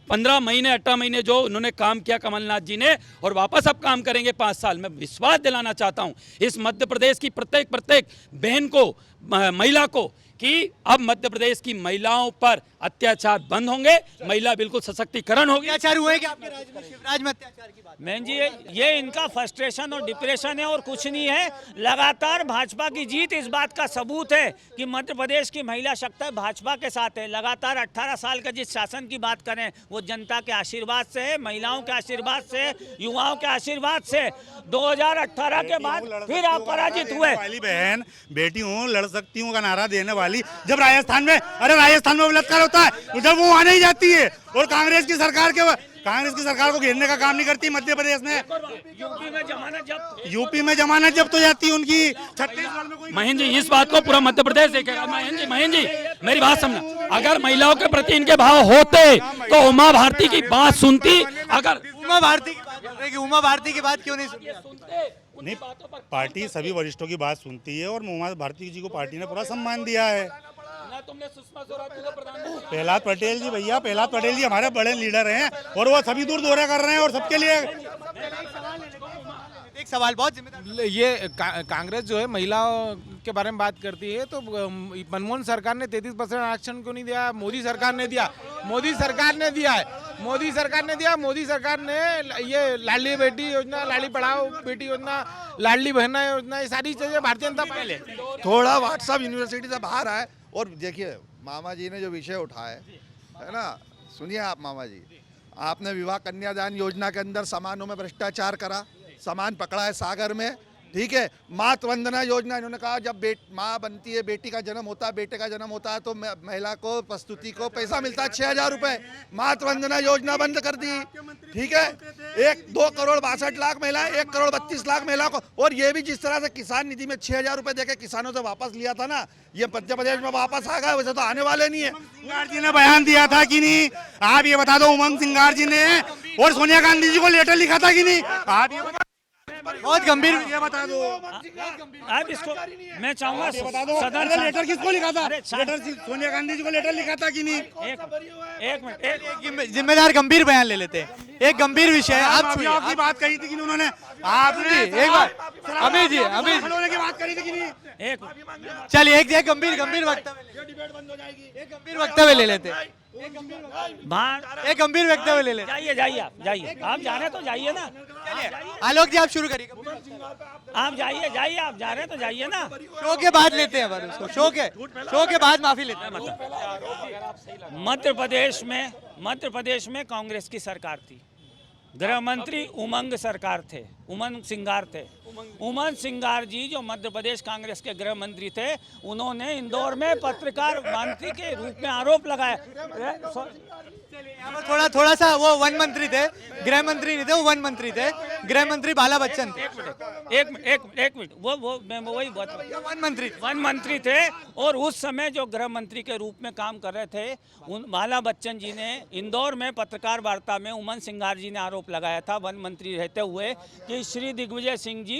15 महीने 18 महीने जो उन्होंने काम किया कमलनाथ जी ने, और वापस अब काम करेंगे 5 साल में, विश्वास दिलाना चाहता हूँ इस मध्य प्रदेश की प्रत्येक बहन को, महिला को, कि अब मध्य प्रदेश की महिलाओं पर अत्याचार बंद होंगे, महिला बिल्कुल सशक्तिकरण होगी। अत्याचार हुए क्या आपके राज्य में? शिवराज में अत्याचार की बात मैन जी, ये इनका फ्रस्ट्रेशन और डिप्रेशन है और कुछ नहीं है। लगातार भाजपा की जीत इस बात का सबूत है कि मध्य प्रदेश की महिला शक्ति भाजपा के साथ है। लगातार 18 साल का जिस शासन की बात करें वो जनता के आशीर्वाद से है, महिलाओं के आशीर्वाद से, युवाओं के आशीर्वाद से। 2018 के बाद फिर आप पराजित हुए। वाली बहन बेटी हूँ, लड़ सकती हूँ का नारा देने वाली जब राजस्थान में बलात्कार होता है जब वो वहां नहीं जाती है, और कांग्रेस की सरकार को घेरने का काम नहीं करती मध्य प्रदेश में। यूपी में जमानत जब्त हो जाती है उनकी। छत्तीसगढ़ में कोई महेंद्र जी, इस बात को पूरा मध्य प्रदेश देखेगा। महेंद्र जी मेरी बात समझना, अगर महिलाओं के प्रति इनके भाव होते तो उमा भारती की बात सुनती। अगर उमा भारती की बात कर रहे हैं कि उमा भारती की बात क्यों नहीं सुनते? नहीं, पार्टी सभी वरिष्ठों की बात सुनती है और उमा भारती जी को पार्टी ने पूरा सम्मान दिया है। तुमने सुषमा स्वराज को प्रधानमंत्री प्रहलाद पटेल जी, भैया प्रहलाद पटेल जी हमारे बड़े लीडर हैं और वो सभी दूर दौरा कर रहे हैं और सबके लिए। एक सवाल बहुत जिम्मेदार, ये कांग्रेस जो है महिलाओं के बारे में बात करती है, तो मनमोहन सरकार ने 33% आरक्षण क्यों नहीं दिया? मोदी सरकार ने दिया, मोदी सरकार ने दिया है, मोदी सरकार ने दिया। मोदी सरकार ने ये लाडली बेटी योजना, लाडली पढ़ाओ बेटी योजना, लाडली बहना योजना, ये सारी चीजें भारतीय जनता पार्टी थोड़ा व्हाट्सएप यूनिवर्सिटी से बाहर आए और देखिए मामा जी ने जो विषय उठाया है ना, सुनिए आप मामा जी, आपने विवाह कन्यादान योजना के अंदर समानों में भ्रष्टाचार करा, सामान पकड़ा है सागर में, ठीक है। मातृ वंदना योजना, इन्होंने कहा जब माँ बनती है, बेटी का जन्म होता है, बेटे का जन्म होता है तो महिला को, प्रस्तुति को पैसा मिलता है 6,000 रुपए। मातृ वंदना योजना बंद कर दी, ठीक है। 2 करोड़ 62 लाख महिलाएं, 1 करोड़ 32 लाख महिलाओं को। और ये भी जिस तरह से किसान निधि में 6,000 रुपए देके किसानों से वापस लिया था ना, ये मध्य प्रदेश में वापस आ गया, वैसे तो आने वाले नहीं है। सिंगार जी ने बयान दिया था कि नहीं, आप ये बता दो। उमंग सिंगार जी ने और सोनिया गांधी जी को लेटर लिखा था कि नहीं, आप ये बता। बहुत गंभीर, ये बता दो आप इसको, मैं चाहूंगा बता दो सदन लेटर किसको लिखा था? लेटर सोनिया गांधी जी को लेटर लिखा था कि नहीं? एक मिनट, जिम्मेदार गंभीर बयान ले लेते हैं। एक गंभीर विषय है, आप छुइए। की बात कही थी कि उन्होंने, आपने एक बार अमीर जी की बात करी थी कि नहीं? चलिए एक गंभीर वक्तव्य ले लेते हैं। एक गंभीर वक्तव्य ले लेते। जाइए आप जा रहे तो जाइए ना। आलोक जी आप शुरू करिए। आप जाइए आप जा रहे तो जाइए ना। शो के बाद लेते हैं पर उसको, शो के बाद माफी लेते हैं। मध्य प्रदेश में कांग्रेस की सरकार थी, गृह मंत्री उमंग सरकार थे, उमंग सिंगार थे। उमंग सिंगार जी जो मध्य प्रदेश कांग्रेस के गृह मंत्री थे, उन्होंने इंदौर में पत्रकार मंत्री के रूप में आरोप लगाया। थोड़ा सा वो वन मंत्री थे, गृह मंत्री नहीं थे, वो वन मंत्री थे, गृह मंत्री बाला बच्चन थे। एक मिनट, वो मैं वही वन मंत्री थे। और उस समय जो गृह मंत्री के रूप में काम कर रहे थे, उन बाला बच्चन जी ने इंदौर में पत्रकार वार्ता में उमंग सिंगार जी ने आरोप लगाया था, वन मंत्री रहते हुए, कि श्री दिग्विजय सिंह जी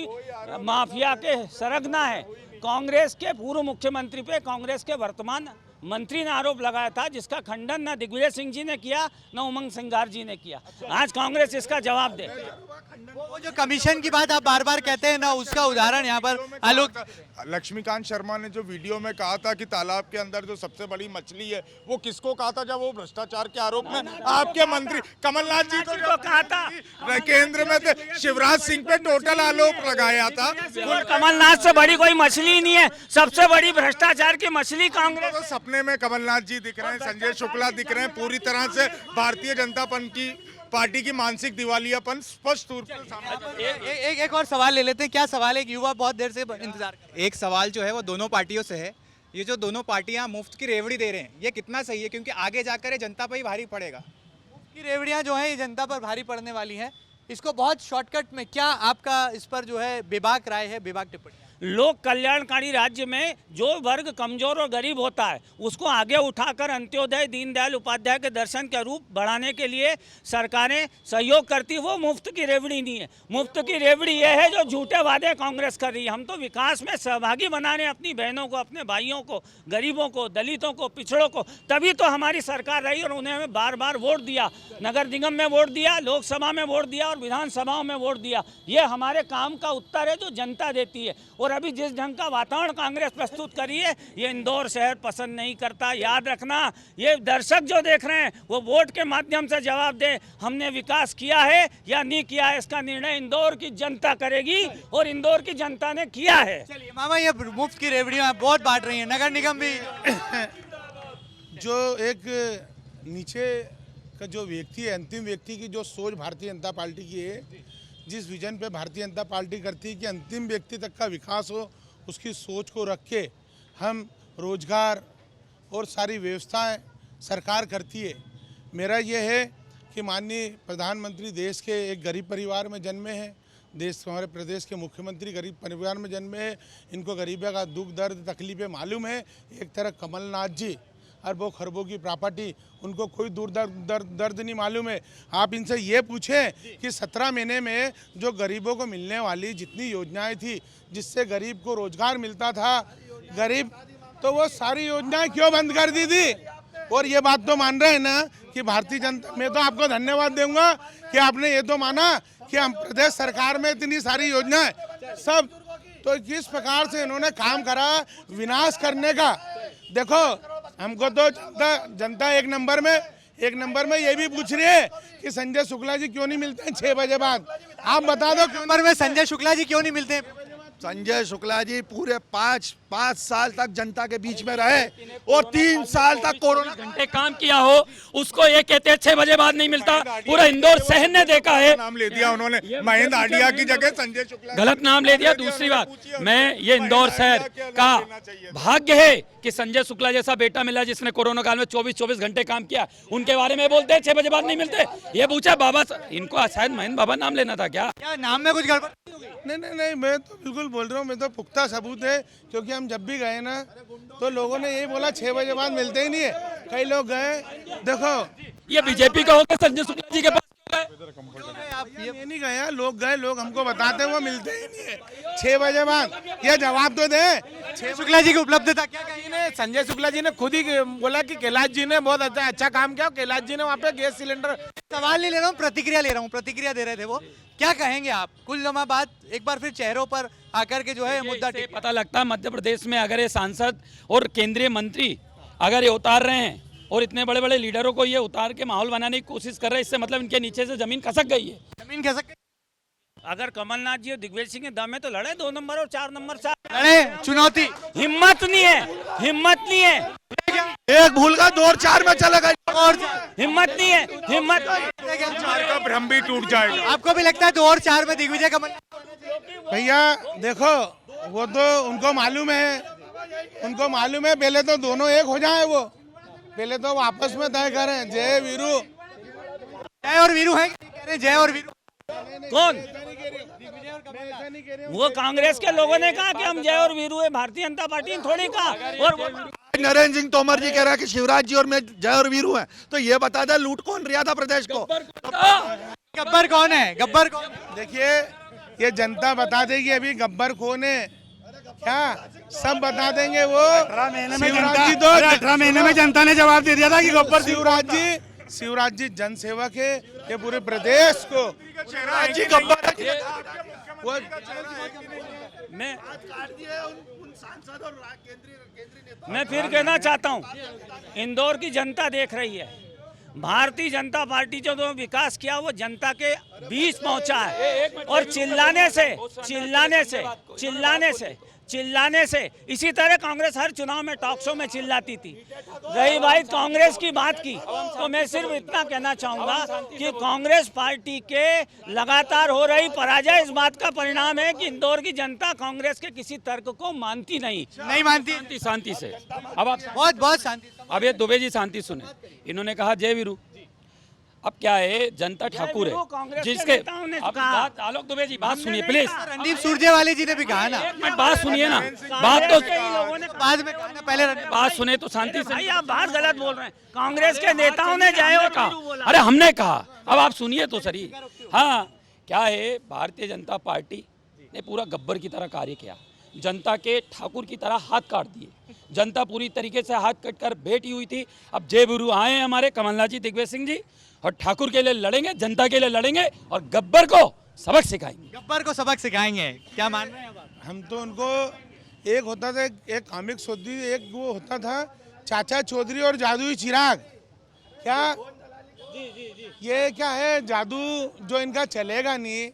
माफिया के सरगना है। कांग्रेस के पूर्व मुख्यमंत्री पे कांग्रेस के वर्तमान मंत्री ने आरोप लगाया था, जिसका खंडन न दिग्विजय सिंह जी ने किया न उमंग सिंगार जी ने किया। आज कांग्रेस इसका जवाब दे। वो जो कमीशन की बात आप बार बार कहते हैं ना, उसका उदाहरण यहाँ पर आलोक। लक्ष्मीकांत शर्मा ने जो वीडियो में कहा था कि तालाब के अंदर जो सबसे बड़ी मछली है, वो किसको कहा था? जब वो भ्रष्टाचार के आरोप में आपके मंत्री कमलनाथ जी को कहा था, केंद्र में थे, शिवराज सिंह पे टोटल आरोप लगाया था। कमलनाथ से बड़ी कोई मछली नहीं है, सबसे बड़ी भ्रष्टाचार की मछली कांग्रेस। तो सपने में कमलनाथ जी दिख रहे हैं, संजय शुक्ला दिख रहे हैं, पूरी तरह से भारतीय जनता पार्टी की मानसिक दिवालियापन स्पष्ट रूप से सामने। एक और सवाल ले लेते हैं। क्या सवाल है? युवा बहुत देर से इंतजार कर। एक सवाल जो है वो दोनों पार्टियों से है। ये जो दोनों पार्टियां मुफ्त की रेवड़ी दे रहे हैं, ये कितना सही है? क्योंकि आगे जाकर ये जनता पर ही भारी पड़ेगा। मुफ्त की रेवड़ियां जो है ये जनता पर भारी पड़ने वाली हैं। इसको बहुत शॉर्टकट में, क्या आपका इस पर जो है बेबाक राय है, बेबाक टिप्पणी? लोक कल्याणकारी राज्य में जो वर्ग कमजोर और गरीब होता है उसको आगे उठाकर अंत्योदय दीनदयाल उपाध्याय के दर्शन के रूप बढ़ाने के लिए सरकारें सहयोग करती, वो मुफ्त की रेवड़ी नहीं है। मुफ्त की रेवड़ी ये है जो झूठे वादे कांग्रेस कर रही है। हम तो विकास में सहभागी बनाने अपनी बहनों को, अपने भाइयों को, गरीबों को, दलितों को, पिछड़ों को, तभी तो हमारी सरकार रही और उन्हें हमें बार बार वोट दिया। नगर निगम में वोट दिया, लोकसभा में वोट दिया और विधानसभाओं में वोट दिया। ये हमारे काम का उत्तर है जो जनता देती है। और अभी जिस ढंग का वातावरण कांग्रेस प्रस्तुत करी है, ये इंदौर शहर पसंद नहीं करता। याद रखना, ये दर्शक जो देख रहे हैं वो वोट के माध्यम से जवाब दे, हमने विकास किया है या नहीं किया है। इसका निर्णय इंदौर की जनता करेगी और इंदौर की जनता ने किया है। चलिए मामा, ये मुफ्त की रेवड़ियां बहुत बांट रही हैं, नगर निगम भी जो एक नीचे का जो व्यक्ति है, अंतिम व्यक्ति की जो सोच भारतीय जनता पार्टी की है, जिस विजन पे भारतीय जनता पार्टी करती है कि अंतिम व्यक्ति तक का विकास हो, उसकी सोच को रख के हम रोजगार और सारी व्यवस्थाएं सरकार करती है। मेरा ये है कि माननीय प्रधानमंत्री देश के एक गरीब परिवार में जन्मे हैं, हमारे प्रदेश के मुख्यमंत्री गरीब परिवार में जन्मे हैं। इनको गरीबी का दुख दर्द तकलीफें मालूम है। एक तरह कमलनाथ जी अरबों खरबों की प्रॉपर्टी, उनको कोई दूर दर्द नहीं मालूम है। आप इनसे ये पूछें कि 17 महीने में जो गरीबों को मिलने वाली जितनी योजनाएं थी, जिससे गरीब को रोजगार मिलता था, गरीब तो वो सारी योजनाएं क्यों बंद कर दी थी। और ये बात तो मान रहे हैं ना कि भारतीय जनता, मैं तो आपको धन्यवाद दूंगा कि आपने ये तो माना कि हम प्रदेश सरकार में इतनी सारी योजनाएं सब, तो किस प्रकार से इन्होंने काम करा विनाश करने का। देखो, हमको तो जनता एक नंबर में ये भी पूछ रही है कि संजय शुक्ला जी क्यों नहीं मिलते हैं 6 बजे बाद। आप बता दो नंबर में संजय शुक्ला जी क्यों नहीं मिलते हैं? संजय शुक्ला जी पूरे 5 साल तक जनता के बीच में रहे और 3 साल तक कोरोना घंटे काम किया हो, उसको ये कहते हैं 6 बजे बाद नहीं मिलता। पूरा इंदौर शहर ने देखा है। नाम ले दिया उन्होंने, महेंद्र आडिया की जगह संजय शुक्ला, गलत नाम ले दिया। दूसरी बात, मैं ये इंदौर शहर का भाग्य है कि संजय शुक्ला जैसा बेटा मिला जिसने कोरोना काल में 24 घंटे काम किया। उनके बारे में बोलते हैं 6 बजे बाद नहीं मिलते। ये पूछा बाबा, इनको शायद महेंद्र बाबा नाम लेना था क्या? नाम में कुछ गड़बड़? नहीं, मैं तो बिल्कुल बोल रहा हूँ, मैं तो पुख्ता सबूत है। क्योंकि हम जब भी गए ना तो लोगों ने यही बोला 6 बजे बाद मिलते ही नहीं है। कई लोग गए, देखो ये बीजेपी का होकर संजय शुक्ला जी के पास आप ये नहीं गए, लोग गए, लोग हमको बताते हैं वो मिलते ही नहीं है 6 बजे बाद। ये जवाब तो दे। शुक्ला जी की उपलब्धता क्या ने संजय शुक्ला जी ने खुद ही बोला कि कैलाश जी ने बहुत अच्छा काम किया। कैलाश जी ने वहाँ पे गैस सिलेंडर, सवाल नहीं ले रहा हूँ, प्रतिक्रिया ले रहा हूँ। प्रतिक्रिया दे रहे थे वो, क्या कहेंगे आप? कुल जमा बात एक बार फिर चेहरों पर आकर के जो है मुद्दा पता लगता है मध्य प्रदेश में अगर ये सांसद और केंद्रीय मंत्री अगर ये उतार रहे हैं और इतने बड़े बड़े लीडरों को ये उतार के माहौल बनाने की कोशिश कर रहे हैं, इससे मतलब इनके नीचे से जमीन खसक गई है। जमीन खसक गई। अगर कमलनाथ जी और दिग्विजय सिंह के दम है तो लड़े 2 नंबर और 4 नंबर से। लड़े, चुनौती, हिम्मत नहीं है। एक भूल का 2 और 4 में चला गया और हिम्मत नहीं है। 4 का भ्रम भी टूट जाएगा। आपको भी लगता है 2 और 4 में दिग्विजय कमल? भैया देखो, वो तो उनको मालूम है, पहले तो दोनों एक हो जाए। वो पहले तो आपस में तय करें। जय वीरू, जय और वीरू है, कह रहे जय और वीरू। कौन? वो कांग्रेस के लोगों ने कहा कि हम जय और वीरू है, भारतीय जनता पार्टी ने थोड़ी कहा। और नरेंद्र सिंह तोमर जी कह रहा है कि शिवराज जी और मैं जय और वीरू हैं। तो ये बता दे लूट कौन रिया था प्रदेश को? गब्बर कौन है? गब्बर कौन? देखिए, ये जनता बता देगी अभी गब्बर कौन है। क्या सब बता देंगे वो। 18 महीने में जनता ने जवाब दे दिया था कि गब्बर शिवराज जी जनसेवक है। ये पूरे प्रदेश को शिवराज जी गब्बर वो मैं फिर कहना चाहता हूँ, इंदौर की जनता देख रही है। भारतीय जनता पार्टी जो विकास किया वो जनता के बीच पहुंचा है। और चिल्लाने से इसी तरह कांग्रेस हर चुनाव में टॉक शो में चिल्लाती थी। रही बात कांग्रेस की बात की, तो मैं सिर्फ इतना कहना चाहूंगा कि कांग्रेस पार्टी के लगातार हो रही पराजय इस बात का परिणाम है कि इंदौर की जनता कांग्रेस के किसी तर्क को मानती नहीं मानती। शांति से। अब आप बहुत शांति। अब ये दुबे जी शांति सुने। इन्होंने कहा जय वीरू, अब क्या है, जनता ठाकुर है जिसके आप बात, आलोक दुबे जी बात सुनिए प्लीज। रणदीप सुरजेवाला जी ने भी कहा ना, एक मिनट बात सुनिए ना, बात तो बाद में कहा ना, पहले बात सुने तो शांति से। भाई आप बात गलत बोल रहे हैं, कांग्रेस के नेताओं ने जाए और कहा, अरे हमने कहा, अब आप सुनिए तो सही। हाँ, क्या है, भारतीय जनता पार्टी ने पूरा गब्बर की तरह कार्य किया, जनता के ठाकुर की तरह हाथ काट दिए, जनता पूरी तरीके से हाथ कट कर बैठी हुई थी। अब जय गुरु आए हैं हमारे कमलनाथ जी, दिग्विजय सिंह जी, और ठाकुर के लिए लड़ेंगे, जनता के लिए लड़ेंगे और गब्बर को सबक सिखाएंगे। गब्बर को सबक सिखाएंगे, क्या मान रहे हैं आप? हम तो उनको, एक होता था एक कामिक सोदी, एक वो होता था चाचा चौधरी और जादुई चिराग। क्या ये क्या है, जादू जो इनका चलेगा नहीं,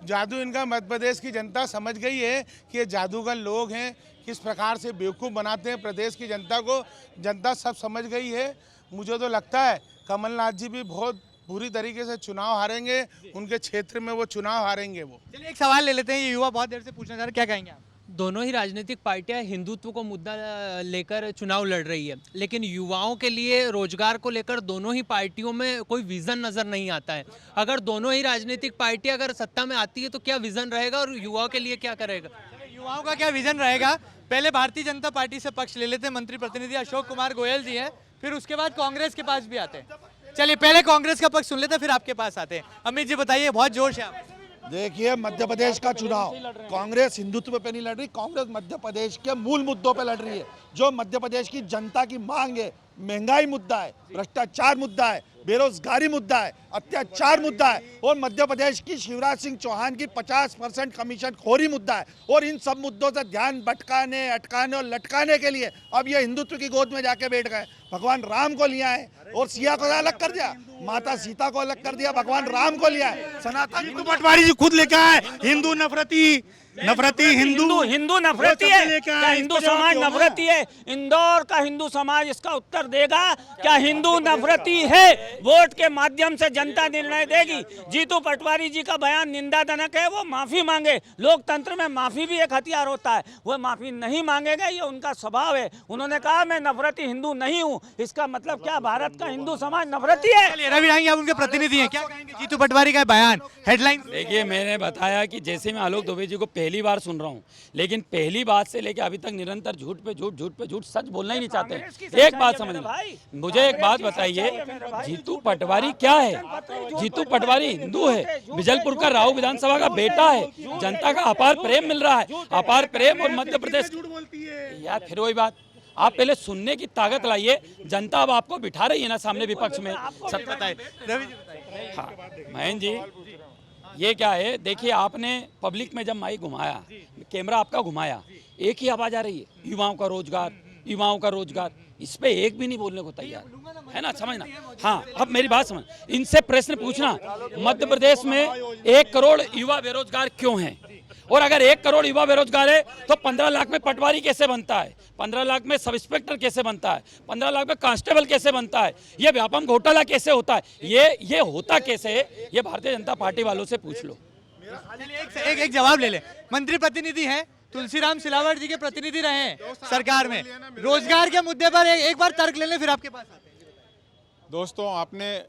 जादू इनका मध्य प्रदेश की जनता समझ गई है कि ये जादूगर लोग हैं, किस प्रकार से बेवकूफ़ बनाते हैं प्रदेश की जनता को, जनता सब समझ गई है। मुझे तो लगता है कमलनाथ जी भी बहुत बुरी तरीके से चुनाव हारेंगे, उनके क्षेत्र में वो चुनाव हारेंगे। वो चलिए एक सवाल ले लेते हैं, ये युवा बहुत देर से पूछना चाह रहे, क्या कहेंगे आप? दोनों ही राजनीतिक पार्टियां हिंदुत्व को मुद्दा लेकर चुनाव लड़ रही है, लेकिन युवाओं के लिए रोजगार को लेकर दोनों ही पार्टियों में कोई विजन नजर नहीं आता है। अगर दोनों ही राजनीतिक पार्टियां अगर सत्ता में आती है तो क्या विजन रहेगा और युवाओं के लिए क्या करेगा? युवाओं का क्या विजन रहेगा? पहले भारतीय जनता पार्टी से पक्ष ले लेते हैं, मंत्री प्रतिनिधि अशोक कुमार गोयल जी हैं, फिर उसके बाद कांग्रेस के पास भी आते हैं। चलिए पहले कांग्रेस का पक्ष सुन लेते हैं, फिर आपके पास आते हैं। अमित जी बताइए, बहुत जोश है आप। देखिए, मध्य प्रदेश का चुनाव कांग्रेस हिंदुत्व पे नहीं लड़ रही, कांग्रेस मध्य प्रदेश के मूल मुद्दों पे लड़ रही है। जो मध्य प्रदेश की जनता की मांग है, महंगाई मुद्दा है, भ्रष्टाचार मुद्दा है, बेरोजगारी मुद्दा है, अत्याचार मुद्दा है, और मध्य प्रदेश की शिवराज सिंह चौहान की 50% कमीशन खोरी मुद्दा है। और इन सब मुद्दों से ध्यान भटकाने, अटकाने और लटकाने के लिए अब ये हिंदुत्व की गोद में जाके बैठ गए। भगवान राम को लिया है और सिया को अलग कर दिया, माता सीता को अलग कर दिया, भगवान राम को लिया है। सनातन जीतू पटवारी जी खुद लेकर आए, हिंदू नफरती हिंदू नफरती है क्या? हिंदू समाज नफरती है? इंदौर का हिंदू समाज इसका उत्तर देगा, क्या हिंदू नफरती है? वोट के माध्यम से जनता निर्णय देगी। जीतू पटवारी जी का बयान निंदाजनक है, वो माफी मांगे। लोकतंत्र में माफी भी एक हथियार होता है, वो माफी नहीं मांगेगा, ये उनका स्वभाव है। उन्होंने कहा मैं नफरती हिंदू नहीं हूँ, इसका मतलब क्या भारत का हिंदू समाज नफरती है? रवि राही आप उनके प्रतिनिधि हैं, क्या कहेंगे जीतू पटवारी का बयान? हेडलाइन देखिए, मैंने बताया कि जैसे मैं आलोक दुबे जी को पहली बार सुन रहा हूं, लेकिन पहली बात से लेकर अभी तक निरंतर झूठ पे झूठ, सच बोलना ही नहीं चाहते। एक बात समझना, मुझे एक बात बताइए, जीतू पटवारी क्या है? जीतू पटवारी हिंदू है, बिजलपुर का राऊ विधानसभा का बेटा है, जनता का अपार प्रेम मिल रहा है, अपार प्रेम। और मध्य प्रदेश यार, फिर वही बात, आप पहले सुनने की ताकत लाइए। जनता अब आपको बिठा रही है ना सामने विपक्ष में, सब बताए। हाँ महेंद्र जी, ये क्या है, देखिए आपने पब्लिक में जब माइक घुमाया, कैमरा आपका घुमाया, एक ही आवाज आ रही है, युवाओं का रोजगार, युवाओं का रोजगार। इस पे एक भी नहीं बोलने को तैयार है ना, समझना। हाँ, अब मेरी बात समझ, इनसे प्रश्न पूछना, मध्य प्रदेश में 1 करोड़ युवा बेरोजगार क्यों हैं? और अगर 1 करोड़ युवा बेरोजगार है तो 15 लाख में पटवारी कैसे बनता है? 15 लाख में सब इंस्पेक्टर कैसे बनता है? 15 लाख में कांस्टेबल कैसे बनता है? ये व्यापम घोटाला कैसे होता है? ये होता कैसे है? ये भारतीय जनता पार्टी वालों से पूछ लो। एक जवाब ले ले। मंत्री प्रतिनिधि हैं, तुलसीराम सिलावट जी के प्रतिनिधि रहे हैं सरकार में, रोजगार के मुद्दे पर एक बार तर्क ले लें, फिर आपके पास आते हैं। दोस्तों, आपने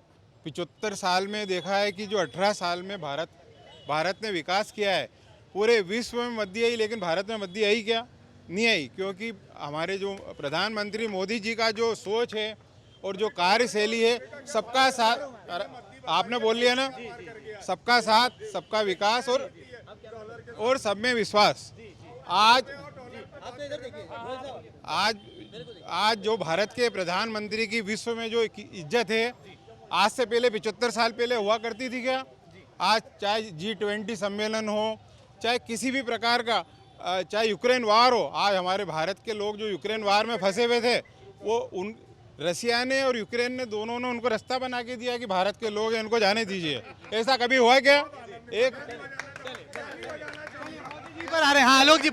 75 साल में देखा है कि जो 18 साल में भारत ने विकास किया है, पूरे विश्व में मध्य आई, लेकिन भारत में मध्य आई क्या? नहीं आई, क्योंकि हमारे जो प्रधानमंत्री मोदी जी का जो सोच है और जो कार्यशैली है, सबका साथ, आपने बोल लिया ना, सबका साथ, सबका विकास और सब में विश्वास। आज जो भारत के प्रधानमंत्री की विश्व में जो इज्जत है, आज से पहले 75 साल पहले हुआ करती थी क्या? आज चाहे G20 सम्मेलन हो, चाहे किसी भी प्रकार का, चाहे यूक्रेन वार हो, आज हमारे भारत के लोग जो यूक्रेन वार में फंसे हुए थे, वो रसिया ने और यूक्रेन ने दोनों ने उनको रास्ता बना के दिया कि भारत के लोग हैं, इनको जाने दीजिए। ऐसा कभी हुआ क्या? पर आ रहे हैं। हाँ आलोक जी,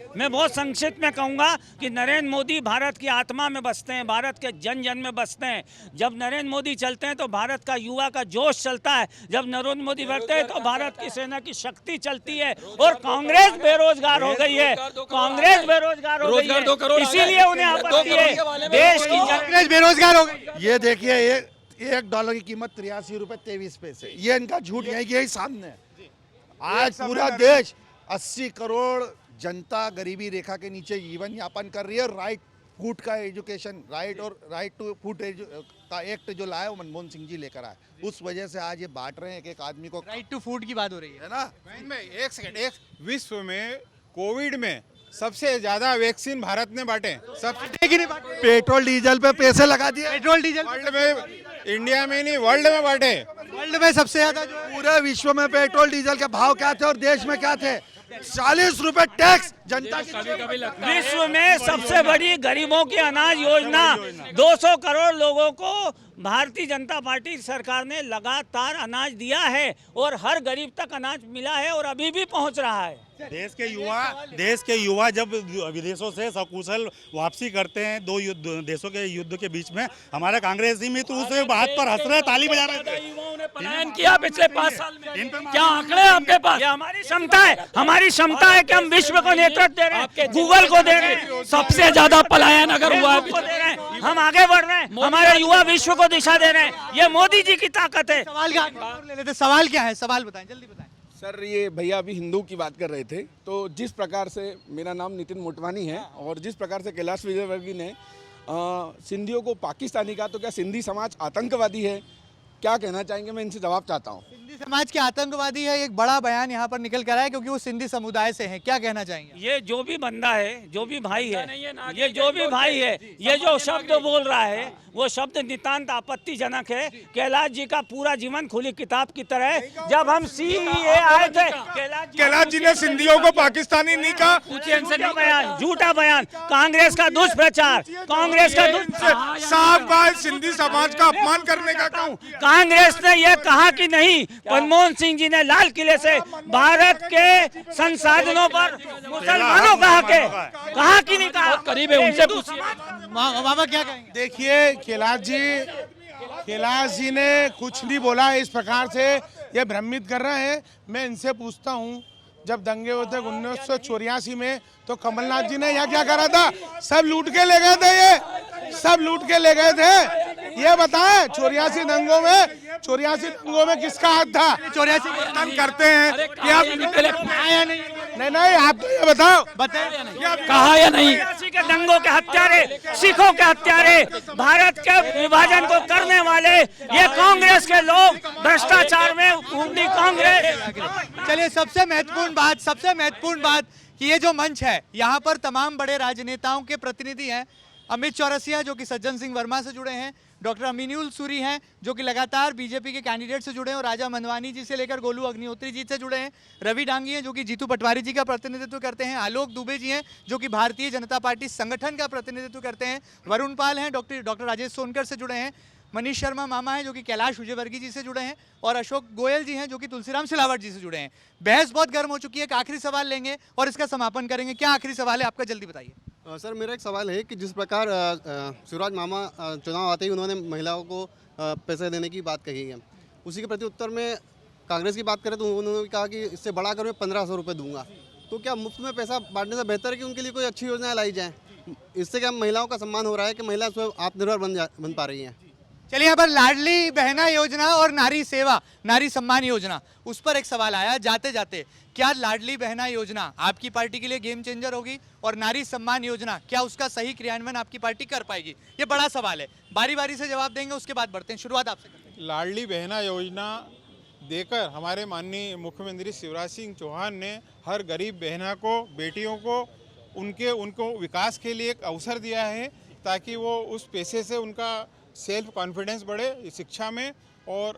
मैं बहुत संक्षिप्त में कहूँगा कि नरेंद्र मोदी भारत की आत्मा में बसते हैं, भारत के जन जन में बसते हैं। जब नरेंद्र मोदी चलते हैं तो भारत का युवा का जोश चलता है, जब नरेंद्र मोदी बढ़ते हैं तो भारत की सेना की शक्ति चलती है। और कांग्रेस बेरोजगार हो गई है, कांग्रेस बेरोजगार हो गई है, इसीलिए उन्हें आपत्ति है, देश की कांग्रेस बेरोजगार हो गई। ये देखिए, $1 की कीमत 83 रुपए 23 पैसे। ये इनका झूठ यही सामने है। आज पूरा देश 80 करोड़ जनता गरीबी रेखा के नीचे जीवन यापन कर रही है। राइट फूड का एजुकेशन, राइट टू फूड का एक्ट जो लाया वो मनमोहन सिंह जी लेकर आए, उस वजह से आज ये बांट रहे हैं एक आदमी को। राइट टू फूड की बात हो रही है ना। एक सेकंड, एक विश्व में कोविड में सबसे ज्यादा वैक्सीन भारत ने बांटे। सब पेट्रोल डीजल पे पैसे लगा दिए। पेट्रोल डीजल वर्ल्ड में, इंडिया में नहीं वर्ल्ड में बांटे। वर्ल्ड में सबसे ज्यादा जो पूरे विश्व में पेट्रोल डीजल के भाव क्या थे और देश में क्या थे? 40 रुपए टैक्स जनता की। विश्व में सबसे बड़ी गरीबों की अनाज योजना, 200 करोड़ लोगों को भारतीय जनता पार्टी सरकार ने लगातार अनाज दिया है और हर गरीब तक अनाज मिला है और अभी भी पहुंच रहा है। देश के युवा जब विदेशों से सकुशल वापसी करते हैं दो देशों के युद्ध के बीच में, हमारा कांग्रेसी में तो उस बात पर हंस रहे, ताली बजा रहे थे। युवाओं ने पलायन किया पिछले 5 साल में। क्या आंकड़े आपके पास? हमारी क्षमता है कि हम विश्व को नेतृत्व दे रहे हैं, गूगल को दे रहे हैं। सबसे ज्यादा पलायन अगर हुआ है, हम आगे बढ़ रहे हैं, हमारे युवा विश्व को दिशा दे रहे हैं। ये मोदी जी की ताकत है। सवाल क्या है? सवाल बताएं, जल्दी बताएं। सर, ये भैया अभी हिंदू की बात कर रहे थे, तो जिस प्रकार से, मेरा नाम नितिन मोटवानी है, और जिस प्रकार से कैलाश विजयवर्गीय ने सिंधियों को पाकिस्तानी कहा, तो क्या सिंधी समाज आतंकवादी है? क्या कहना चाहेंगे? मैं इनसे जवाब चाहता हूँ। सिंधी समाज के आतंकवादी है, एक बड़ा बयान यहाँ पर निकल कर आया क्योंकि वो सिंधी समुदाय से हैं। क्या कहना चाहेंगे? ये जो भी बंदा है, जो भी भाई है, ये जो भी भाई है, ये जो शब्द बोल रहा है वो शब्द नितांत आपत्तिजनक है। कैलाश जी का पूरा जीवन खुली किताब की तरह है। जब हम सीएए आए थे, कैलाश जी ने सिंधियों को पाकिस्तानी नहीं कहा। झूठा बयान, कांग्रेस का दुष्प्रचार, कांग्रेस का साफ बात, सिंधी समाज का अपमान करने का कहूँ। कांग्रेस ने यह कहा कि नहीं, मनमोहन सिंह जी ने लाल किले से भारत के संसाधनों पर मुसलमानों का हक है, कहा कि नहीं कहा? करीब है, उनसे पूछिए। बाबा क्या कहेंगे? देखिए, कैलाश जी ने कुछ नहीं बोला, इस प्रकार से ये भ्रमित कर रहे हैं। मैं इनसे पूछता हूँ, जब दंगे होते 1984 में, तो कमलनाथ जी ने यहाँ क्या करा था? सब लूट के ले गए थे, ये सब लूट के ले गए थे। ये बताएं, 84 दंगों में किसका हाथ था? 84 करते हैं कि आप नहीं, आप तो ये बताओ, कहा या नहीं? के दंगों के हत्यारे, सिखों के हत्यारे, भारत के विभाजन को करने वाले ये कांग्रेस के लोग, भ्रष्टाचार में उंडी कांग्रेस। चलिए, सबसे महत्वपूर्ण बात कि ये जो मंच है, यहाँ पर तमाम बड़े राजनेताओं के प्रतिनिधि हैं। अमित चौरसिया जो कि सज्जन सिंह वर्मा से जुड़े हैं, डॉक्टर अमीनुल सूरी हैं जो कि लगातार बीजेपी के कैंडिडेट से जुड़े हैं और राजा मनवानी जी से लेकर गोलू अग्निहोत्री जी से जुड़े हैं, रवि डांगी हैं जो कि जीतू पटवारी जी का प्रतिनिधित्व करते हैं, आलोक दुबे जी हैं जो कि भारतीय जनता पार्टी संगठन का प्रतिनिधित्व करते हैं, वरुण पाल हैं डॉक्टर राजेश सोनकर से जुड़े हैं, मनीष शर्मा मामा हैं जो कि कैलाश विजयवर्गीय जी से जुड़े हैं, और अशोक गोयल जी हैं जो कि तुलसीराम सिलावट जी से जुड़े हैं। बहस बहुत गर्म हो चुकी है, एक आखिरी सवाल लेंगे और इसका समापन करेंगे। क्या आखिरी सवाल है आपका? जल्दी बताइए। सर, मेरा एक सवाल है कि जिस प्रकार शिवराज मामा चुनाव आते ही उन्होंने महिलाओं को पैसे देने की बात कही है, उसी के प्रति उत्तर में कांग्रेस की बात करें तो उन्होंने कहा कि इससे बढ़ाकर मैं 1500 रुपये दूंगा। तो क्या मुफ्त में पैसा बांटने से बेहतर है कि उनके लिए कोई अच्छी योजनाएं लाई जाएँ? इससे क्या महिलाओं का सम्मान हो रहा है कि महिला स्वयं आत्मनिर्भर बन पा रही हैं? चलिए, यहाँ पर लाडली बहना योजना और नारी सेवा, नारी सम्मान योजना, उस पर एक सवाल आया जाते जाते। क्या लाडली बहना योजना आपकी पार्टी के लिए गेम चेंजर होगी और नारी सम्मान योजना क्या उसका सही क्रियान्वयन आपकी पार्टी कर पाएगी? ये बड़ा सवाल है, बारी बारी से जवाब देंगे, उसके बाद बढ़ते हैं। शुरुआत आपसे करते हैं। लाडली बहना योजना देकर हमारे माननीय मुख्यमंत्री शिवराज सिंह चौहान ने हर गरीब बहना को, बेटियों को, उनको विकास के लिए एक अवसर दिया है ताकि वो उस पैसे से उनका सेल्फ कॉन्फिडेंस बढ़े शिक्षा में और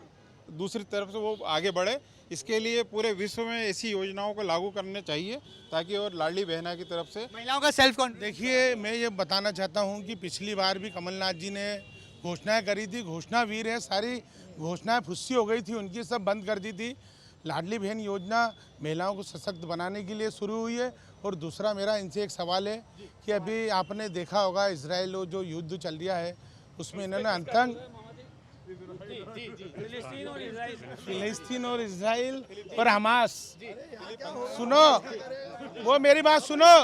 दूसरी तरफ से वो आगे बढ़े। इसके लिए पूरे विश्व में ऐसी योजनाओं को लागू करने चाहिए ताकि और लाडली बहना की तरफ से महिलाओं का सेल्फ कॉन्फिडेंस। देखिए, मैं ये बताना चाहता हूँ कि पिछली बार भी कमलनाथ जी ने घोषणाएं करी थी, घोषणा वीर है, सारी घोषणाएं फुस्सी हो गई थी उनकी, सब बंद कर दी थी। लाडली बहन योजना महिलाओं को सशक्त बनाने के लिए शुरू हुई है। और दूसरा मेरा इनसे एक सवाल है कि अभी आपने देखा होगा इजराइल जो युद्ध चल रहा है उसमें इन्होंने फिलिस्तीन और इजराइल और हमास, सुनो, वो मेरी बात सुनो,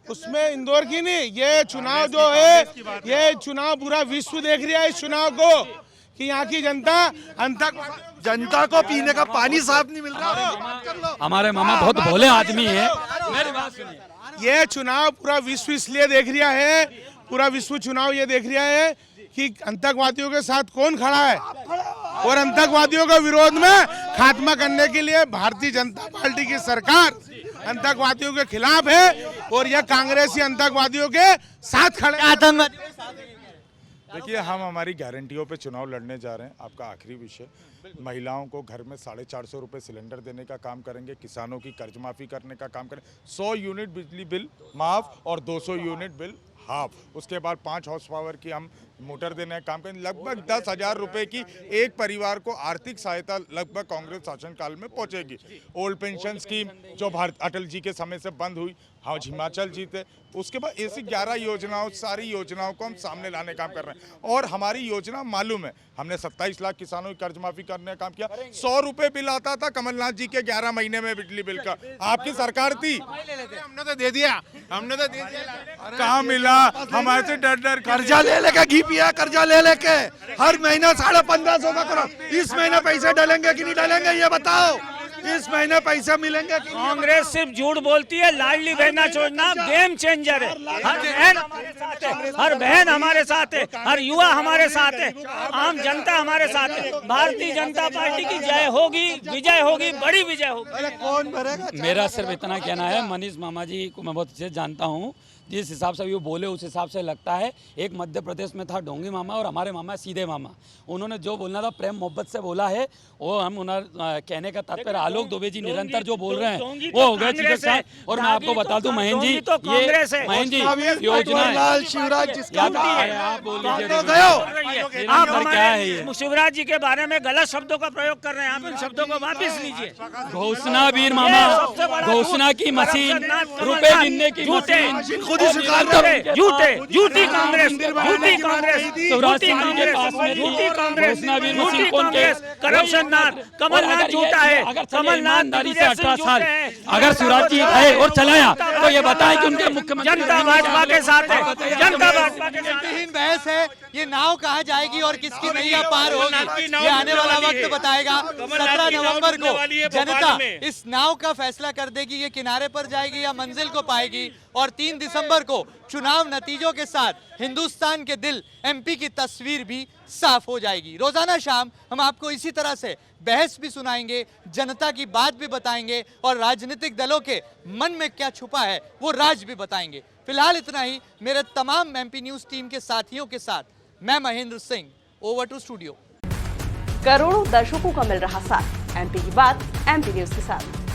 उसमें इंदौर की नहीं, ये चुनाव जो है, ये चुनाव पूरा विश्व देख रहा है इस चुनाव को कि यहाँ की जनता जनता को पीने का पानी साफ नहीं मिल रहा। हमारे मामा बहुत भोले आदमी है। मेरी बात सुनिए, ये चुनाव पूरा विश्व इसलिए देख रहा है, पूरा विश्व चुनाव ये देख रहा है कि आतंकवादियों के साथ कौन खड़ा है और आतंकवादियों के विरोध में खात्मा करने के लिए भारतीय जनता पार्टी की सरकार आतंकवादियों के खिलाफ है और यह कांग्रेसी आतंकवादियों के साथ खड़े हैं। देखिए, हम हमारी गारंटियों पे चुनाव लड़ने जा रहे हैं। आपका आखिरी विषय, महिलाओं को घर में 450 रुपये सिलेंडर देने का काम करेंगे, किसानों की कर्ज माफ़ी करने का काम करेंगे, 100 यूनिट बिजली बिल माफ़ और 200 यूनिट बिल हाफ, उसके बाद 5 हॉर्स पावर की हम मोटर देने का काम करेंगे। लगभग 10,000 रुपये की एक परिवार को आर्थिक सहायता लगभग कांग्रेस शासनकाल में पहुंचेगी। ओल्ड पेंशन स्कीम जो अटल जी के समय से बंद हुई, हाँ हिमाचल जीते, उसके बाद ऐसी 11 योजनाओं, सारी योजनाओं को हम सामने लाने का काम कर रहे हैं। और हमारी योजना मालूम है, हमने 27 लाख किसानों की कर्ज माफी करने का काम किया। 100 रुपये बिल आता था कमलनाथ जी के 11 महीने में बिजली बिल का, आपकी सरकार थी, हमने तो दे दिया, कहाँ मिला? हमारे से डर कर्जा ले लेके घी पिया, कर्जा ले लेके हर महीना 1550 का करो। इस महीने पैसे डालेंगे कि नहीं डालेंगे ये बताओ? इस महीने पैसे मिलेंगे कि नहीं? कांग्रेस सिर्फ झूठ बोलती है। लाडली बहना योजना गेम चेंजर है। हर बहन हमारे साथ है, हर बहन हमारे साथ है, हर युवा हमारे साथ है, आम जनता हमारे साथ है। भारतीय जनता पार्टी की जय होगी, विजय होगी, बड़ी विजय होगी। कौन भरेगा? मेरा सिर्फ इतना कहना है, मनीष मामा जी को मैं बहुत अच्छे से जानता हूँ, जिस हिसाब से वो बोले उस हिसाब से लगता है एक मध्य प्रदेश में था डोंगी मामा और हमारे मामा सीधे मामा। उन्होंने जो बोलना था प्रेम मोहब्बत से बोला है, वो हम उन्हें कहने का तात्पर्य आलोक दुबे जी निरंतर जो बोल रहे हैं वो हो गए चीजें साथ। और मैं आपको बता दूं महेंद्र जी, ये महेंद्र जी योजना शिवराज आप बोल लीजिए क्या है ये? शिवराज जी के बारे में गलत शब्दों का प्रयोग कर रहे हैं आप, इन शब्दों को वापस लीजिए। घोषणा वीर मामा, घोषणा की मशीन, रुपए गिनने की मशीन, झूठी कांग्रेस, झूठी कांग्रेस, शिवराज सिंह जी के पास में झूठी कांग्रेस, झूठी कांग्रेस, करप्शन नाथ, कमलनाथ झूठा है। कमलनाथ ईमानदारी से 18 साल अगर शिवराज जी रहे और चलाया तो ये बताएं कि उनके मुख्यमंत्री जनता भाजपा के साथ है, जनता भाजपा के साथ है। बहस है, ये नाव कहाँ जाएगी और किसकी नैया पार होगी, ये आने वाला वक्त बताएगा। 17 नवंबर को जनता इस नाव का फैसला कर देगी, ये किनारे पर जाएगी या मंजिल को पाएगी। और 3 दिसंबर को चुनाव नतीजों के साथ हिंदुस्तान के दिल एमपी की तस्वीर भी साफ हो जाएगी। रोजाना शाम हम आपको इसी तरह से बहस भी सुनाएंगे, जनता की बात भी बताएंगे और राजनीतिक दलों के मन में क्या छुपा है वो राज भी बताएंगे। फिलहाल इतना ही। मेरे तमाम एमपी न्यूज टीम के साथियों के साथ मैं Mahendra Singh, over to studio. करोड़ों दर्शकों का मिल रहा साथ, एमपी की बात एमपी न्यूज के साथ।